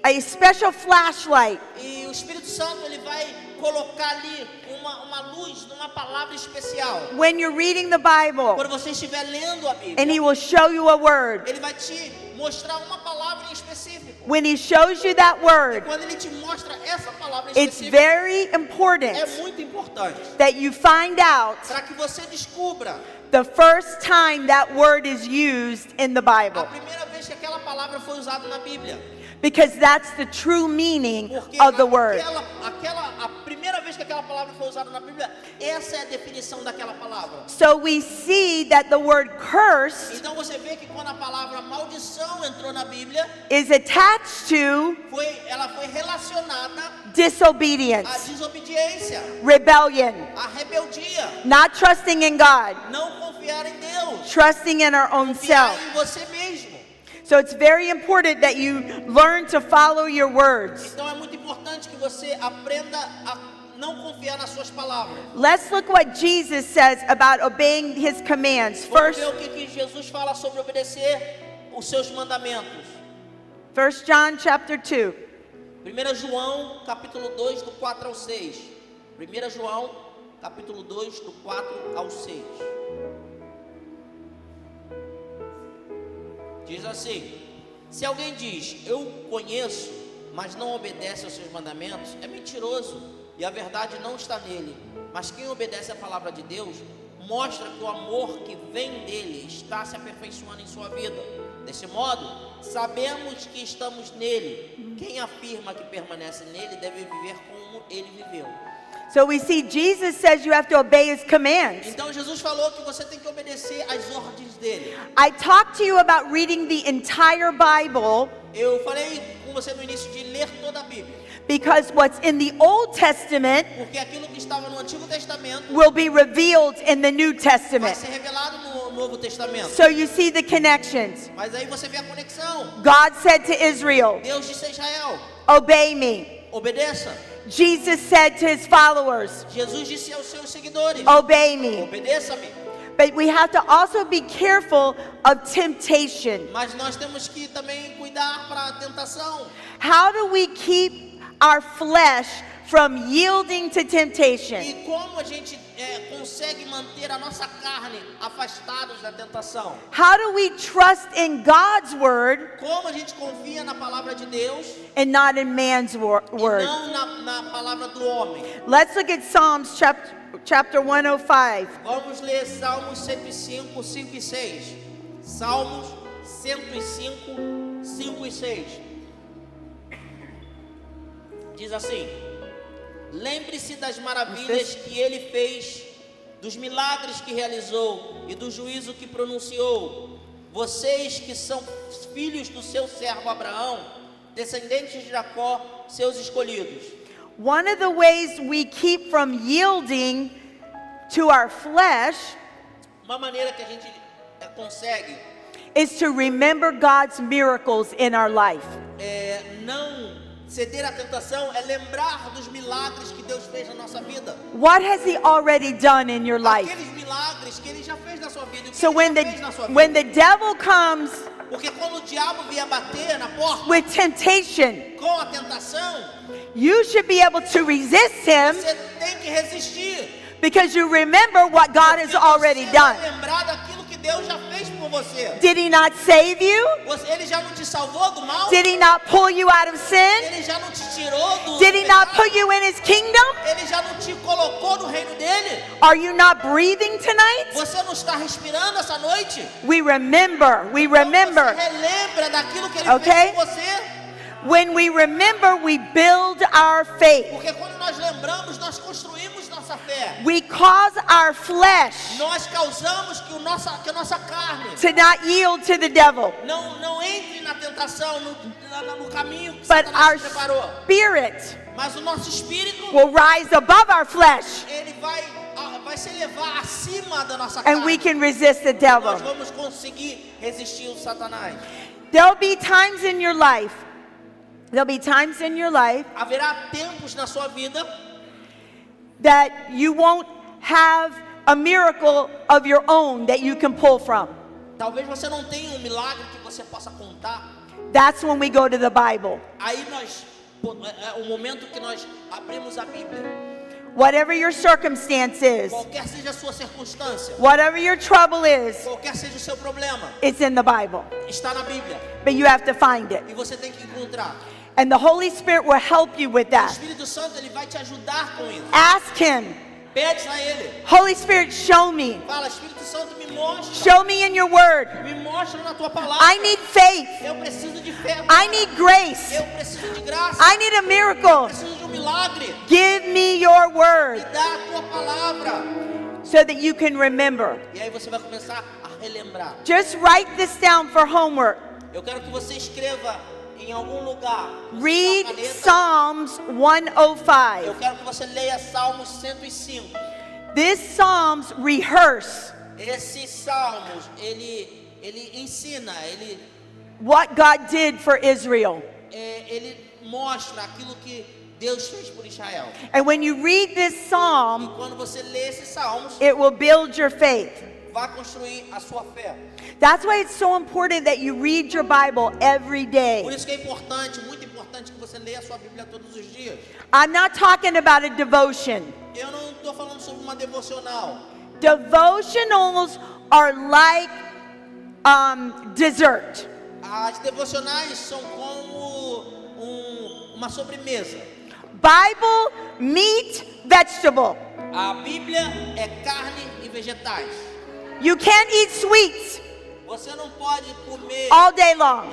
Speaker 4: a special flashlight.
Speaker 3: E o Espírito Santo ele vai colocar ali uma luz numa palavra especial.
Speaker 4: When you're reading the Bible,
Speaker 3: Quando você estiver lendo a Bíblia,
Speaker 4: and He will show you a word.
Speaker 3: ele vai te mostrar uma palavra em específico.
Speaker 4: When He shows you that word,
Speaker 3: Quando ele te mostra essa palavra em
Speaker 4: it's
Speaker 3: específico,
Speaker 4: very important
Speaker 3: é muito importante
Speaker 4: that you find out
Speaker 3: para que você descubra
Speaker 4: the first time that word is used in the
Speaker 3: a
Speaker 4: Bible.
Speaker 3: primeira vez que aquela palavra foi usada na Bíblia.
Speaker 4: Because that's the true meaning
Speaker 3: Porque
Speaker 4: of the word.
Speaker 3: a primeira vez que aquela palavra foi usada na Bíblia, essa é a definição daquela palavra.
Speaker 4: So we see that the word curse
Speaker 3: Então você vê que quando a palavra maldição entrou na Bíblia,
Speaker 4: is attached to
Speaker 3: ela foi relacionada à
Speaker 4: disobedience,
Speaker 3: desobediência,
Speaker 4: rebellion,
Speaker 3: à rebeldia,
Speaker 4: not trusting in God,
Speaker 3: não confiar em Deus,
Speaker 4: trusting in our own
Speaker 3: confiar
Speaker 4: self.
Speaker 3: em você mesmo.
Speaker 4: So it's very important that you learn to follow your words.
Speaker 3: Então é muito importante que você aprenda a não confiar nas suas palavras.
Speaker 4: Let's look what Jesus says about obeying His commands.
Speaker 3: Vamos
Speaker 4: First,
Speaker 3: ver o que Jesus fala sobre obedecer os seus mandamentos.
Speaker 4: 1 John chapter 2.
Speaker 3: 1 João, capítulo 2, do 4 ao 6. 1 João, capítulo 2, do 4 ao 6. Diz assim: se alguém diz, eu conheço, mas não obedece aos seus mandamentos, é mentiroso, e a verdade não está nele. Mas quem obedece à palavra de Deus, mostra que o amor que vem dele está se aperfeiçoando em sua vida. Desse modo, sabemos que estamos nele. Quem afirma que permanece nele deve viver como ele viveu.
Speaker 4: So we see Jesus says you have to obey His commands.
Speaker 3: Então Jesus falou que você tem que obedecer às ordens dele.
Speaker 4: I talked to you about reading the entire Bible
Speaker 3: Eu falei com você no início de ler toda a Bíblia,
Speaker 4: because what's in the Old Testament
Speaker 3: porque aquilo que estava no Antigo Testamento
Speaker 4: will be revealed in the New
Speaker 3: vai
Speaker 4: Testament.
Speaker 3: ser revelado no Novo Testamento.
Speaker 4: So you see the connections.
Speaker 3: Mas aí você vê a conexão.
Speaker 4: God said to Israel,
Speaker 3: Deus disse a Israel,
Speaker 4: obey me.
Speaker 3: obedeça.
Speaker 4: Jesus said to His followers,
Speaker 3: Jesus disse aos seus seguidores,
Speaker 4: obey me.
Speaker 3: obedeça-me.
Speaker 4: But we have to also be careful of temptation.
Speaker 3: Mas nós temos que também cuidar para a tentação.
Speaker 4: How do we keep our flesh from yielding to temptation?
Speaker 3: E como a gente consegue manter a nossa carne afastados da tentação?
Speaker 4: How do we trust in God's word
Speaker 3: Como a gente confia na palavra de Deus
Speaker 4: and not in man's
Speaker 3: e
Speaker 4: word?
Speaker 3: não na palavra do homem?
Speaker 4: Let's look at Psalms chapter 105.
Speaker 3: Vamos ler Salmos 105, 5 e 6. Salmos 105, 5 e 6. Diz assim: lembre-se das maravilhas que ele fez, dos milagres que realizou e do juízo que pronunciou. Vocês que são filhos do seu servo Abraão, descendentes de Jacó, seus escolhidos.
Speaker 4: One of the ways we keep from yielding to our flesh
Speaker 3: Uma maneira que a gente consegue
Speaker 4: is to remember God's miracles in our life.
Speaker 3: não ceder à tentação é lembrar dos milagres que Deus fez na nossa vida.
Speaker 4: What has He already done in your life?
Speaker 3: Aqueles milagres que Ele já fez na sua vida. E o que
Speaker 4: So
Speaker 3: Ele já fez na sua vida.
Speaker 4: when the devil comes
Speaker 3: Porque quando o diabo vier bater na porta
Speaker 4: with temptation,
Speaker 3: com a tentação,
Speaker 4: you should be able to resist him
Speaker 3: você tem que resistir.
Speaker 4: because you remember what God has
Speaker 3: Porque
Speaker 4: already
Speaker 3: você
Speaker 4: done.
Speaker 3: vai lembrar daquilo que Deus já fez por você.
Speaker 4: Did He not save you?
Speaker 3: Ele já não te salvou do mal?
Speaker 4: Did He not pull you out of sin?
Speaker 3: Ele já não te tirou do
Speaker 4: Did He not
Speaker 3: pecado?
Speaker 4: put you in His kingdom?
Speaker 3: Ele já não te colocou no reino dele?
Speaker 4: Are you not breathing tonight?
Speaker 3: Você não está respirando essa noite?
Speaker 4: We remember. We
Speaker 3: Você
Speaker 4: remember.
Speaker 3: relembra daquilo que Ele
Speaker 4: Okay?
Speaker 3: fez por você?
Speaker 4: When we remember, we build our faith.
Speaker 3: Porque quando nós lembramos, nós construímos nossa fé.
Speaker 4: We cause our flesh
Speaker 3: Nós causamos que a nossa carne
Speaker 4: to not yield to the devil,
Speaker 3: não entre na tentação, no caminho que
Speaker 4: but our
Speaker 3: Satanás preparou.
Speaker 4: spirit
Speaker 3: Mas o nosso espírito,
Speaker 4: will rise above our flesh,
Speaker 3: ele vai se elevar acima da nossa
Speaker 4: and we
Speaker 3: carne.
Speaker 4: can resist the
Speaker 3: Nós
Speaker 4: devil.
Speaker 3: vamos conseguir resistir o Satanás.
Speaker 4: There'll be times in your life. There'll be times in your life
Speaker 3: Haverá tempos na sua vida
Speaker 4: that you won't have a miracle of your own that you can pull from.
Speaker 3: talvez você não tenha um milagre que você possa contar,
Speaker 4: That's when we go to the Bible.
Speaker 3: Aí é o momento que nós abrimos a Bíblia.
Speaker 4: Whatever your circumstance is,
Speaker 3: Qualquer seja a sua circunstância,
Speaker 4: whatever your trouble is,
Speaker 3: qualquer seja o seu problema,
Speaker 4: it's in the Bible.
Speaker 3: está na Bíblia.
Speaker 4: But you have to find it.
Speaker 3: E você tem que encontrar.
Speaker 4: And the Holy Spirit will help you with
Speaker 3: O
Speaker 4: that.
Speaker 3: Espírito Santo, ele vai te ajudar com isso.
Speaker 4: Ask Him,
Speaker 3: Pede a Ele.
Speaker 4: Holy Spirit, show me.
Speaker 3: Fala, Espírito Santo, me mostra.
Speaker 4: Show me in your word.
Speaker 3: Me mostra na tua palavra.
Speaker 4: I need faith.
Speaker 3: Eu preciso de fé.
Speaker 4: I need grace.
Speaker 3: Eu preciso de graça.
Speaker 4: I need a
Speaker 3: Eu
Speaker 4: miracle.
Speaker 3: preciso de milagre.
Speaker 4: Give me your
Speaker 3: Me
Speaker 4: word
Speaker 3: dá a tua palavra.
Speaker 4: so that you can remember.
Speaker 3: E aí você vai começar a relembrar.
Speaker 4: Just write this down for homework.
Speaker 3: Eu quero que você escreva em algum lugar.
Speaker 4: Read
Speaker 3: Com a caneta.
Speaker 4: Psalms
Speaker 3: Eu
Speaker 4: 105.
Speaker 3: quero que você leia Salmos 105.
Speaker 4: This Psalms rehearse
Speaker 3: Esses salmos, ele ensina,
Speaker 4: what God did for Israel.
Speaker 3: ele mostra aquilo que Deus fez por Israel.
Speaker 4: And when you read this
Speaker 3: E
Speaker 4: psalm,
Speaker 3: quando você lê esses salmos,
Speaker 4: it will build your faith.
Speaker 3: vai construir a sua fé.
Speaker 4: That's why it's so important that you read your Bible every
Speaker 3: Por
Speaker 4: day.
Speaker 3: isso que é importante, muito importante, que você leia a sua Bíblia todos os dias.
Speaker 4: I'm not talking about a devotion.
Speaker 3: Eu não estou falando sobre uma devocional.
Speaker 4: Devotionals are like dessert.
Speaker 3: As devocionais são como uma sobremesa.
Speaker 4: Bible, meat, vegetable.
Speaker 3: A Bíblia é carne e vegetais.
Speaker 4: You can't eat sweets
Speaker 3: Você não pode comer
Speaker 4: all day long.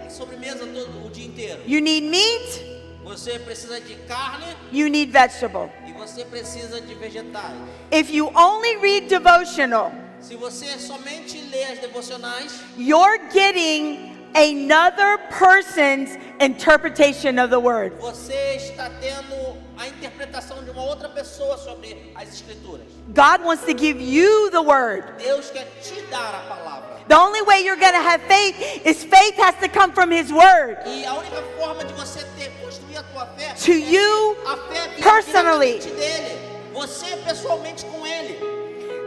Speaker 3: sobremesa todo o dia inteiro.
Speaker 4: You need meat,
Speaker 3: Você precisa de carne
Speaker 4: you need vegetable.
Speaker 3: e você precisa de vegetais.
Speaker 4: If you only read devotional,
Speaker 3: Se você somente lê as devocionais,
Speaker 4: you're getting another person's interpretation of the word.
Speaker 3: você está tendo a interpretação de uma outra pessoa sobre as Escrituras.
Speaker 4: God wants to give you the word.
Speaker 3: Deus quer te dar a palavra.
Speaker 4: The only way you're going to have faith is faith has to come from His word.
Speaker 3: E a única forma de você construir a tua fé
Speaker 4: To you
Speaker 3: a fé vir
Speaker 4: personally.
Speaker 3: diretamente dele. Você pessoalmente com ele.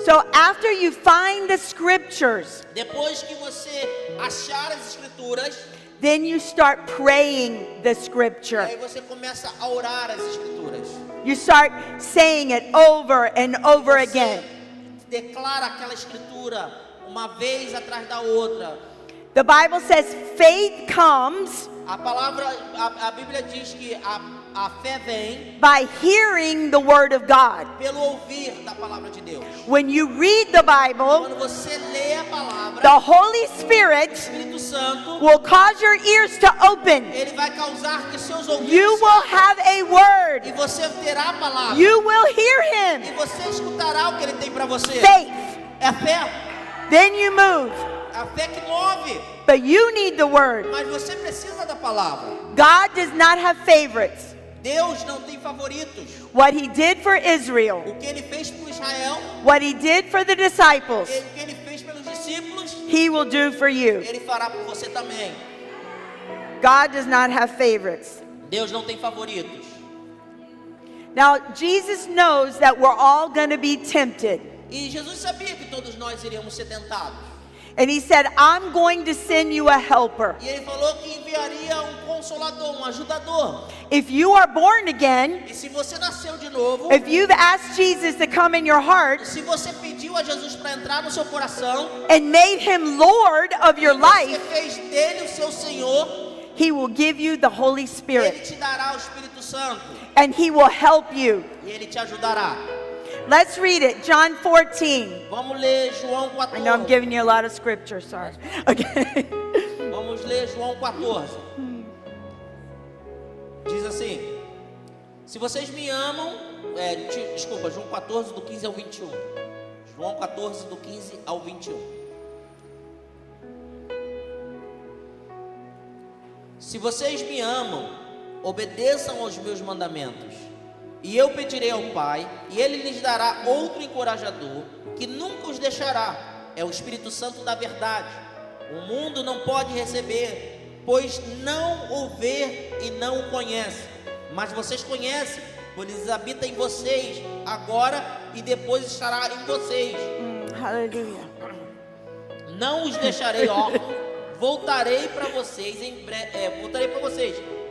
Speaker 4: So after you find the scriptures,
Speaker 3: Depois que você achar as Escrituras,
Speaker 4: then you start praying the scripture.
Speaker 3: aí você começa a orar as Escrituras.
Speaker 4: You start saying it over and over
Speaker 3: Você
Speaker 4: again.
Speaker 3: declara aquela Escritura uma vez atrás da outra.
Speaker 4: The Bible says faith comes
Speaker 3: A palavra, a Bíblia diz que a fé vem
Speaker 4: by hearing the word of God.
Speaker 3: pelo ouvir da palavra de Deus.
Speaker 4: When you read the Bible,
Speaker 3: Quando você lê a palavra,
Speaker 4: the Holy
Speaker 3: o
Speaker 4: Spirit
Speaker 3: Espírito Santo,
Speaker 4: will cause your ears to open.
Speaker 3: ele vai causar que seus ouvidos
Speaker 4: You will have a
Speaker 3: e
Speaker 4: word.
Speaker 3: você terá a palavra.
Speaker 4: You will hear
Speaker 3: E
Speaker 4: Him.
Speaker 3: você escutará o que ele tem para você.
Speaker 4: Faith.
Speaker 3: É a fé.
Speaker 4: Then you move.
Speaker 3: A fé que move.
Speaker 4: But you need the word.
Speaker 3: Mas você precisa da palavra.
Speaker 4: God does not have favorites.
Speaker 3: Deus não tem favoritos.
Speaker 4: What He did for Israel,
Speaker 3: O que ele fez por Israel,
Speaker 4: what He did for the disciples,
Speaker 3: o que ele fez pelos discípulos,
Speaker 4: He will do for you.
Speaker 3: ele fará por você também.
Speaker 4: God does not have favorites.
Speaker 3: Deus não tem favoritos.
Speaker 4: Now, Jesus knows that we're all going to be tempted.
Speaker 3: E Jesus sabia que todos nós iríamos ser tentados.
Speaker 4: And He said, I'm going to send you a helper.
Speaker 3: E ele falou que enviaria consolador, ajudador.
Speaker 4: If you are born again,
Speaker 3: E se você nasceu de novo,
Speaker 4: if you've asked Jesus to come in your heart
Speaker 3: se você pediu a Jesus para entrar no seu coração,
Speaker 4: and made Him Lord of your
Speaker 3: e você
Speaker 4: life,
Speaker 3: fez dele o seu Senhor,
Speaker 4: He will give you the Holy
Speaker 3: ele
Speaker 4: Spirit
Speaker 3: te dará o Espírito Santo
Speaker 4: and He will help you.
Speaker 3: e ele te ajudará.
Speaker 4: Let's read it. John 14.
Speaker 3: Vamos ler João
Speaker 4: I know I'm
Speaker 3: 14.
Speaker 4: giving you a lot of scripture, sorry. Okay.
Speaker 3: Vamos ler João 14. Diz assim: se vocês me amam, desculpa, João 14 do 15 ao 21. João 14 do 15 ao 21. Se vocês me amam, obedeçam aos meus mandamentos. E eu pedirei ao Pai, e Ele lhes dará outro encorajador, que nunca os deixará. É o Espírito Santo da verdade. O mundo não pode receber, pois não o vê e não o conhece. Mas vocês conhecem, pois Ele habita em vocês, agora e depois estará em vocês.
Speaker 4: Hallelujah.
Speaker 3: Não os deixarei órfãos, voltarei para vocês em breve.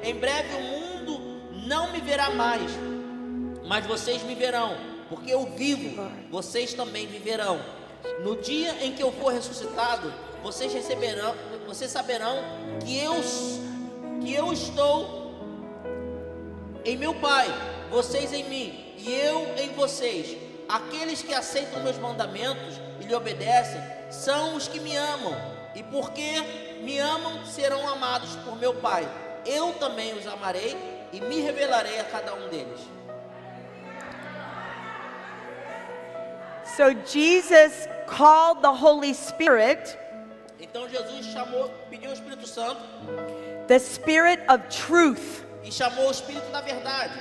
Speaker 3: Em breve o mundo não me verá mais, mas vocês me verão, porque eu vivo, vocês também viverão. No dia em que eu for ressuscitado, vocês saberão que eu estou em meu Pai, vocês em mim e eu em vocês. Aqueles que aceitam meus mandamentos e lhe obedecem são os que me amam, e porque me amam serão amados por meu Pai. Eu também os amarei e me revelarei a cada um deles.
Speaker 4: So Jesus called the Holy Spirit
Speaker 3: Então Jesus pediu o Espírito Santo
Speaker 4: the Spirit of truth.
Speaker 3: e chamou o Espírito da verdade.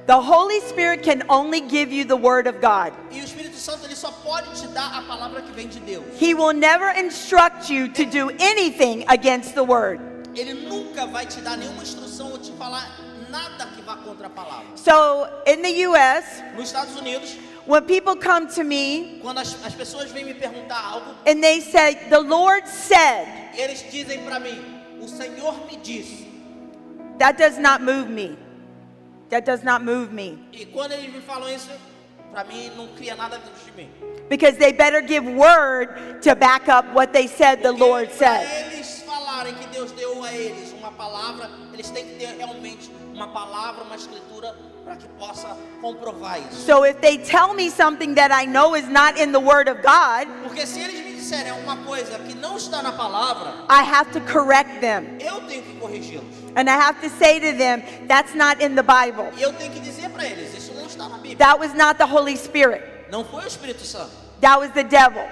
Speaker 4: The Holy Spirit can only give you the Word of God.
Speaker 3: E o Espírito Santo ele só pode te dar a palavra que vem de Deus.
Speaker 4: He will never instruct you to do anything against the Word.
Speaker 3: Ele nunca vai te dar nenhuma instrução ou te falar nada que vá contra a palavra.
Speaker 4: So in the U.S.,
Speaker 3: Nos Estados Unidos,
Speaker 4: when people come to me
Speaker 3: quando as pessoas vêm me perguntar algo,
Speaker 4: and they say, the Lord said,
Speaker 3: eles dizem para mim, o Senhor me disse.
Speaker 4: that does not move me. That does not move me.
Speaker 3: E quando eles me falam isso, para mim não cria nada dentro de mim.
Speaker 4: Because they better give word to back up what they said the Lord
Speaker 3: Para
Speaker 4: said.
Speaker 3: eles falarem que Deus deu a eles uma palavra, eles têm que ter realmente uma palavra, uma escritura para que possa comprovar isso.
Speaker 4: So if they tell me something that I know is not in the Word of God,
Speaker 3: Porque se eles me disserem alguma coisa que não está na palavra,
Speaker 4: I have to correct them.
Speaker 3: eu tenho que corrigi-los.
Speaker 4: And I have to say to them, that's not in the Bible.
Speaker 3: E eu tenho que dizer para eles, isso não está na Bíblia.
Speaker 4: That was not the Holy Spirit.
Speaker 3: Não foi o Espírito Santo,
Speaker 4: That was the devil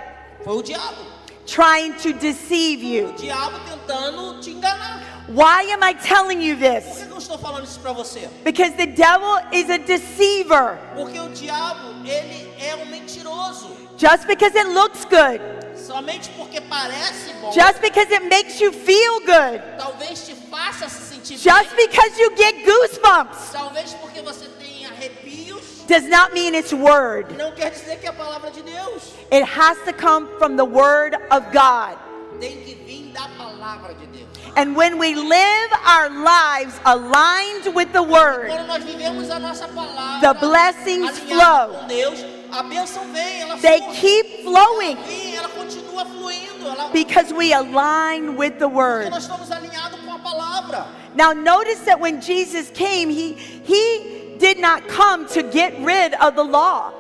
Speaker 3: foi o diabo.
Speaker 4: trying to deceive
Speaker 3: O
Speaker 4: you.
Speaker 3: diabo tentando te enganar.
Speaker 4: Why am I telling you
Speaker 3: Por
Speaker 4: this?
Speaker 3: que eu estou falando isso para você?
Speaker 4: Because the devil is a deceiver.
Speaker 3: Porque o diabo, ele é um mentiroso.
Speaker 4: Just because it looks good,
Speaker 3: Somente porque parece bom,
Speaker 4: just because it makes you feel good,
Speaker 3: talvez te faça se sentir
Speaker 4: just
Speaker 3: bem,
Speaker 4: because you get goosebumps,
Speaker 3: talvez porque você tem arrepios,
Speaker 4: does not mean it's word.
Speaker 3: não quer dizer que é a palavra de Deus.
Speaker 4: It has to come from the Word of God.
Speaker 3: Tem que vir da palavra de Deus.
Speaker 4: And when we live our lives aligned with the Word,
Speaker 3: Quando nós vivemos a nossa palavra,
Speaker 4: the blessings
Speaker 3: alinhada
Speaker 4: flow.
Speaker 3: com Deus, a bênção vem, ela
Speaker 4: They
Speaker 3: flui,
Speaker 4: keep flowing
Speaker 3: vem, ela continua fluindo, ela,
Speaker 4: because we align with the
Speaker 3: porque
Speaker 4: Word.
Speaker 3: nós estamos alinhados com a palavra.
Speaker 4: Now notice that when Jesus came, he did not come to get rid of the law.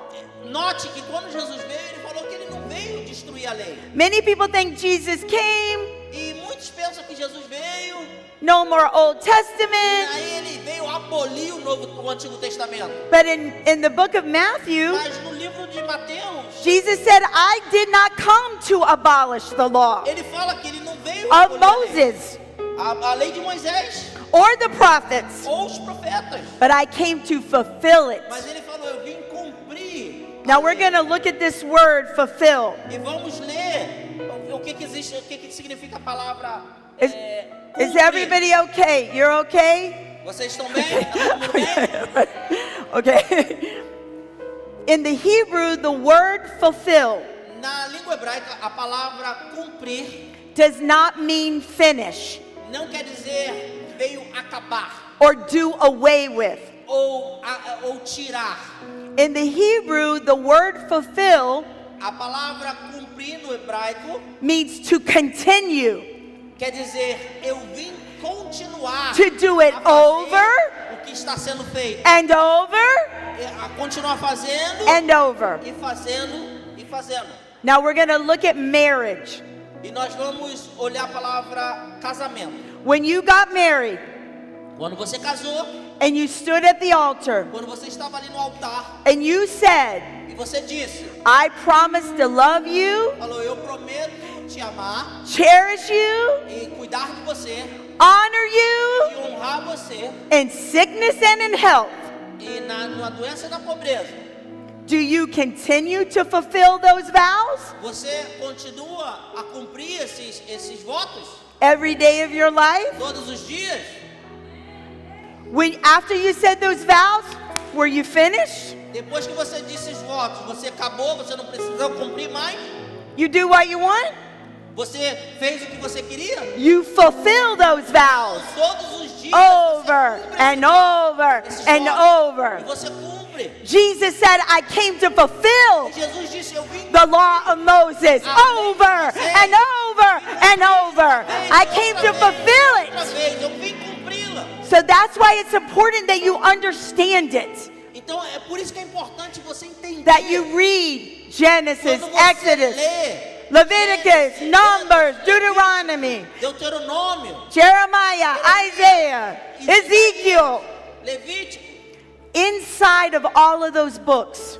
Speaker 3: Note que quando Jesus veio, ele falou que ele não veio destruir a lei.
Speaker 4: Many people think Jesus came,
Speaker 3: E muitos pensam que Jesus veio,
Speaker 4: no more Old
Speaker 3: e
Speaker 4: Testament.
Speaker 3: aí ele veio abolir o Antigo Testamento.
Speaker 4: But in the book of Matthew,
Speaker 3: Mas no livro de Mateus,
Speaker 4: Jesus said, I did not come to abolish the law
Speaker 3: ele fala que ele não veio
Speaker 4: of
Speaker 3: abolir
Speaker 4: Moses
Speaker 3: a lei de Moisés
Speaker 4: or the prophets,
Speaker 3: ou os profetas.
Speaker 4: but I came to fulfill it.
Speaker 3: Mas ele falou, eu vim cumprir.
Speaker 4: Now we're going to look at this word, fulfill.
Speaker 3: E vamos ler o que existe, o que significa a palavra
Speaker 4: Is
Speaker 3: cumprir.
Speaker 4: everybody okay? You're okay?
Speaker 3: Vocês estão bem? Tá todo mundo bem?
Speaker 4: Okay. In the Hebrew, the word fulfill
Speaker 3: Na língua hebraica, a palavra cumprir
Speaker 4: does not mean finish
Speaker 3: não quer dizer veio acabar
Speaker 4: or do away with.
Speaker 3: ou tirar.
Speaker 4: In the Hebrew, the word fulfill
Speaker 3: A palavra cumprir no hebraico
Speaker 4: means to continue,
Speaker 3: quer dizer eu vim continuar
Speaker 4: to do it
Speaker 3: a fazer
Speaker 4: over
Speaker 3: o que está sendo feito,
Speaker 4: and over
Speaker 3: a continuar fazendo
Speaker 4: and over.
Speaker 3: e fazendo e fazendo.
Speaker 4: Now we're going to look at marriage.
Speaker 3: E nós vamos olhar a palavra casamento.
Speaker 4: When you got married
Speaker 3: Quando você casou,
Speaker 4: and you stood at the altar
Speaker 3: quando você estava ali no altar
Speaker 4: and you said,
Speaker 3: e você disse,
Speaker 4: I promise to love you,
Speaker 3: falou, eu prometo te amar
Speaker 4: cherish you,
Speaker 3: e cuidar de você
Speaker 4: honor you
Speaker 3: e honrar você
Speaker 4: in sickness and in health.
Speaker 3: e na doença e na pobreza.
Speaker 4: Do you continue to fulfill those vows
Speaker 3: Você continua a cumprir esses votos
Speaker 4: every day of your life?
Speaker 3: todos os dias?
Speaker 4: When after you said those vows, were you finished?
Speaker 3: Depois que você disse os votos, você acabou, você não precisou cumprir mais?
Speaker 4: You do what you want?
Speaker 3: Você fez o que você queria?
Speaker 4: you fulfill those vows
Speaker 3: Todos os dias
Speaker 4: over
Speaker 3: você cumpre
Speaker 4: and over
Speaker 3: esses
Speaker 4: and
Speaker 3: votos. E
Speaker 4: over.
Speaker 3: você cumpre.
Speaker 4: Jesus said, I came to fulfill
Speaker 3: Jesus disse, eu vim
Speaker 4: the law of Moses over and over and over. I came to fulfill it.
Speaker 3: outra vez, eu vim cumpri-la.
Speaker 4: So that's why it's important that you understand it,
Speaker 3: Então é por isso que é importante você entender.
Speaker 4: that you read Genesis,
Speaker 3: Quando você
Speaker 4: Exodus,
Speaker 3: lê
Speaker 4: Leviticus, Numbers, Deuteronomy,
Speaker 3: Deuteronômio,
Speaker 4: Jeremiah, Isaiah, Ezekiel.
Speaker 3: Levítico,
Speaker 4: Inside of all of those books,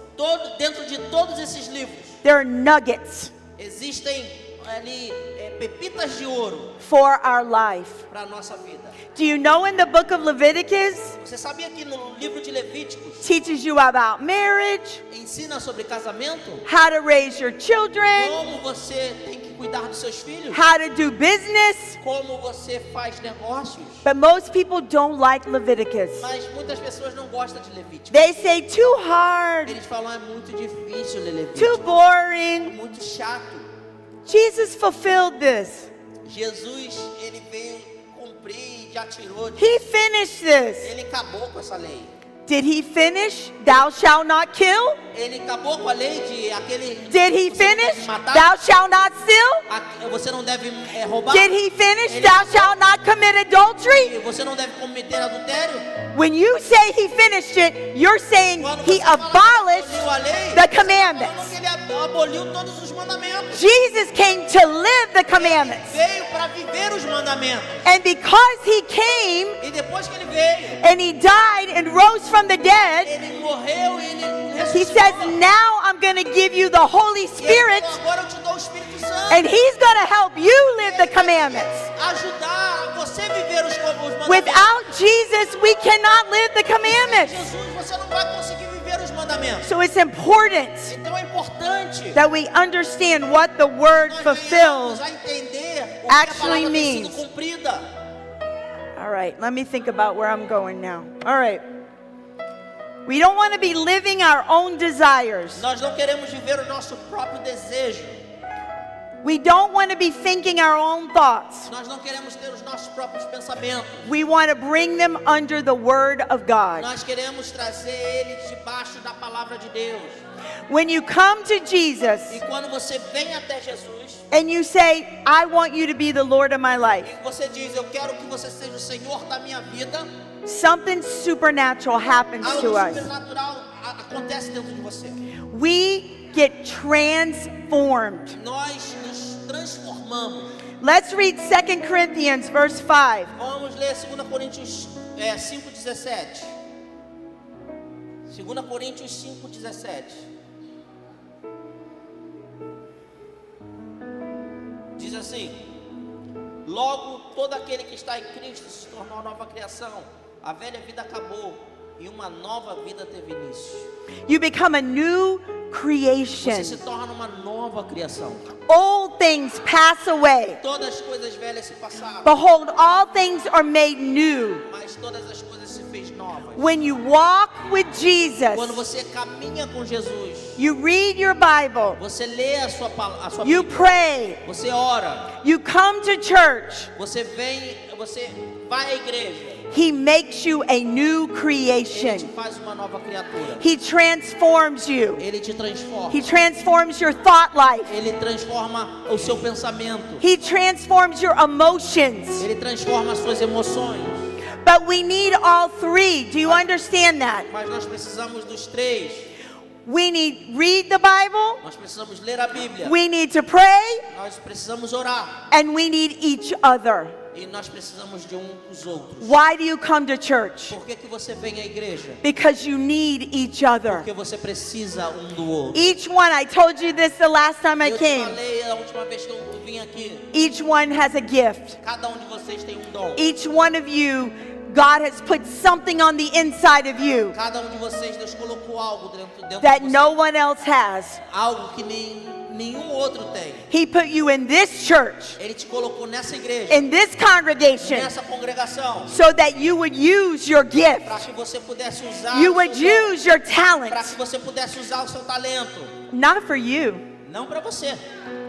Speaker 3: dentro de todos esses livros,
Speaker 4: there are nuggets
Speaker 3: existem ali pepitas de ouro
Speaker 4: for our life.
Speaker 3: para a nossa vida.
Speaker 4: Do you know in the book of Leviticus
Speaker 3: Você sabia que no livro de Levíticos
Speaker 4: teaches you about marriage,
Speaker 3: ensina sobre casamento?
Speaker 4: how to raise your children,
Speaker 3: Como você tem que cuidar dos seus filhos?
Speaker 4: how to do business?
Speaker 3: Como você faz negócios?
Speaker 4: But most people don't like Leviticus.
Speaker 3: Mas muitas pessoas não gostam de Levítico.
Speaker 4: They say too hard,
Speaker 3: Eles falam, é muito difícil ler
Speaker 4: too
Speaker 3: Levítico.
Speaker 4: boring.
Speaker 3: Muito chato.
Speaker 4: Jesus fulfilled this.
Speaker 3: Jesus, ele veio cumprir e já tirou.
Speaker 4: He finished this.
Speaker 3: Ele acabou com essa lei.
Speaker 4: Did he finish? Thou shalt not kill?
Speaker 3: Ele acabou com a lei de aquele.
Speaker 4: Did he
Speaker 3: você não deve
Speaker 4: finish?
Speaker 3: matar,
Speaker 4: Thou shalt not steal?
Speaker 3: você não deve roubar.
Speaker 4: Did he finish?
Speaker 3: Ele
Speaker 4: Thou
Speaker 3: acabou.
Speaker 4: shalt not commit adultery?
Speaker 3: Você não deve cometer adultério.
Speaker 4: When you say he finished it, you're saying
Speaker 3: Quando
Speaker 4: he
Speaker 3: você fala que
Speaker 4: abolished
Speaker 3: aboliu a lei,
Speaker 4: the
Speaker 3: você tá
Speaker 4: commandments.
Speaker 3: falando que ele aboliu todos os mandamentos.
Speaker 4: Jesus came to live the commandments.
Speaker 3: Veio para viver os mandamentos.
Speaker 4: And because he came
Speaker 3: E depois que ele veio,
Speaker 4: and he died and rose from the dead,
Speaker 3: ele morreu e ele
Speaker 4: he
Speaker 3: ressuscitou.
Speaker 4: says, now I'm going to give you the Holy
Speaker 3: E ele
Speaker 4: Spirit
Speaker 3: falou, agora eu te dou o Espírito Santo.
Speaker 4: and he's going to help you live the commandments.
Speaker 3: Ajudar a você viver os mandamentos.
Speaker 4: Without Jesus, we cannot live the commandments.
Speaker 3: Jesus, você não vai conseguir viver os mandamentos.
Speaker 4: So it's important
Speaker 3: Então é importante
Speaker 4: that we understand what the word
Speaker 3: nós
Speaker 4: fulfills
Speaker 3: venhamos a entender o que
Speaker 4: actually
Speaker 3: a palavra tem
Speaker 4: means.
Speaker 3: sido cumprida.
Speaker 4: All right, let me think about where I'm going now. All right. We don't want to be living our own desires.
Speaker 3: Nós não queremos viver o nosso próprio desejo.
Speaker 4: We don't want to be thinking our own thoughts.
Speaker 3: Nós não queremos ter os nossos próprios pensamentos.
Speaker 4: We want to bring them under the word of God.
Speaker 3: Nós queremos trazer eles debaixo da palavra de Deus.
Speaker 4: When you come to Jesus
Speaker 3: E quando você vem até Jesus,
Speaker 4: and you say, I want you to be the Lord of my life,
Speaker 3: e você diz, eu quero que você seja o Senhor da minha vida,
Speaker 4: something supernatural happens
Speaker 3: algo
Speaker 4: to us.
Speaker 3: supernatural acontece dentro de você.
Speaker 4: We get transformed.
Speaker 3: Nós nos transformamos.
Speaker 4: Let's read 2 Corinthians verse 5.
Speaker 3: Vamos ler 2 Coríntios 5:17. 2 Coríntios 5:17. Diz assim: logo todo aquele que está em Cristo se tornou nova criação. A velha vida acabou e uma nova vida teve início.
Speaker 4: You become a new creation.
Speaker 3: Você se torna uma nova criação.
Speaker 4: Old things pass away.
Speaker 3: Todas as coisas velhas se passaram,
Speaker 4: Behold, all things are made new.
Speaker 3: mas todas as coisas se fez novas.
Speaker 4: When you walk with
Speaker 3: Quando
Speaker 4: Jesus,
Speaker 3: você caminha com Jesus,
Speaker 4: you read your Bible,
Speaker 3: você lê a sua
Speaker 4: you
Speaker 3: Bíblia,
Speaker 4: pray,
Speaker 3: você ora,
Speaker 4: you come to church,
Speaker 3: você vai à igreja,
Speaker 4: He makes you a new
Speaker 3: Ele te
Speaker 4: creation.
Speaker 3: faz uma nova criatura.
Speaker 4: He transforms you.
Speaker 3: Ele te transforma.
Speaker 4: He transforms your thought life.
Speaker 3: Ele transforma o seu pensamento.
Speaker 4: He transforms your emotions.
Speaker 3: Ele transforma as suas emoções.
Speaker 4: But we need all three. Do you understand that?
Speaker 3: Mas nós precisamos dos três.
Speaker 4: We need read the Bible,
Speaker 3: Nós precisamos ler a Bíblia.
Speaker 4: we need to pray,
Speaker 3: Nós precisamos orar.
Speaker 4: and we need each other.
Speaker 3: E nós precisamos de dos outros.
Speaker 4: Why do you come to church?
Speaker 3: Por que você vem à igreja?
Speaker 4: Because you need each other.
Speaker 3: Porque você precisa um do outro.
Speaker 4: Each one, I told you this the last time I
Speaker 3: Eu te
Speaker 4: came.
Speaker 3: falei a última vez que eu vim aqui.
Speaker 4: Each one has a gift.
Speaker 3: Cada de vocês tem um dom.
Speaker 4: Each one of you, God has put something on the inside of you
Speaker 3: Cada de vocês, Deus colocou algo dentro
Speaker 4: that
Speaker 3: de você.
Speaker 4: no one else has.
Speaker 3: Algo que nenhum outro tem.
Speaker 4: He put you in this church,
Speaker 3: Ele te colocou nessa igreja,
Speaker 4: in this congregation,
Speaker 3: nessa congregação,
Speaker 4: so that you would use your gift.
Speaker 3: para que você pudesse usar
Speaker 4: You
Speaker 3: o
Speaker 4: would
Speaker 3: seu dom,
Speaker 4: use your
Speaker 3: para
Speaker 4: talent,
Speaker 3: que você pudesse usar o seu talento.
Speaker 4: not for you,
Speaker 3: Não para você,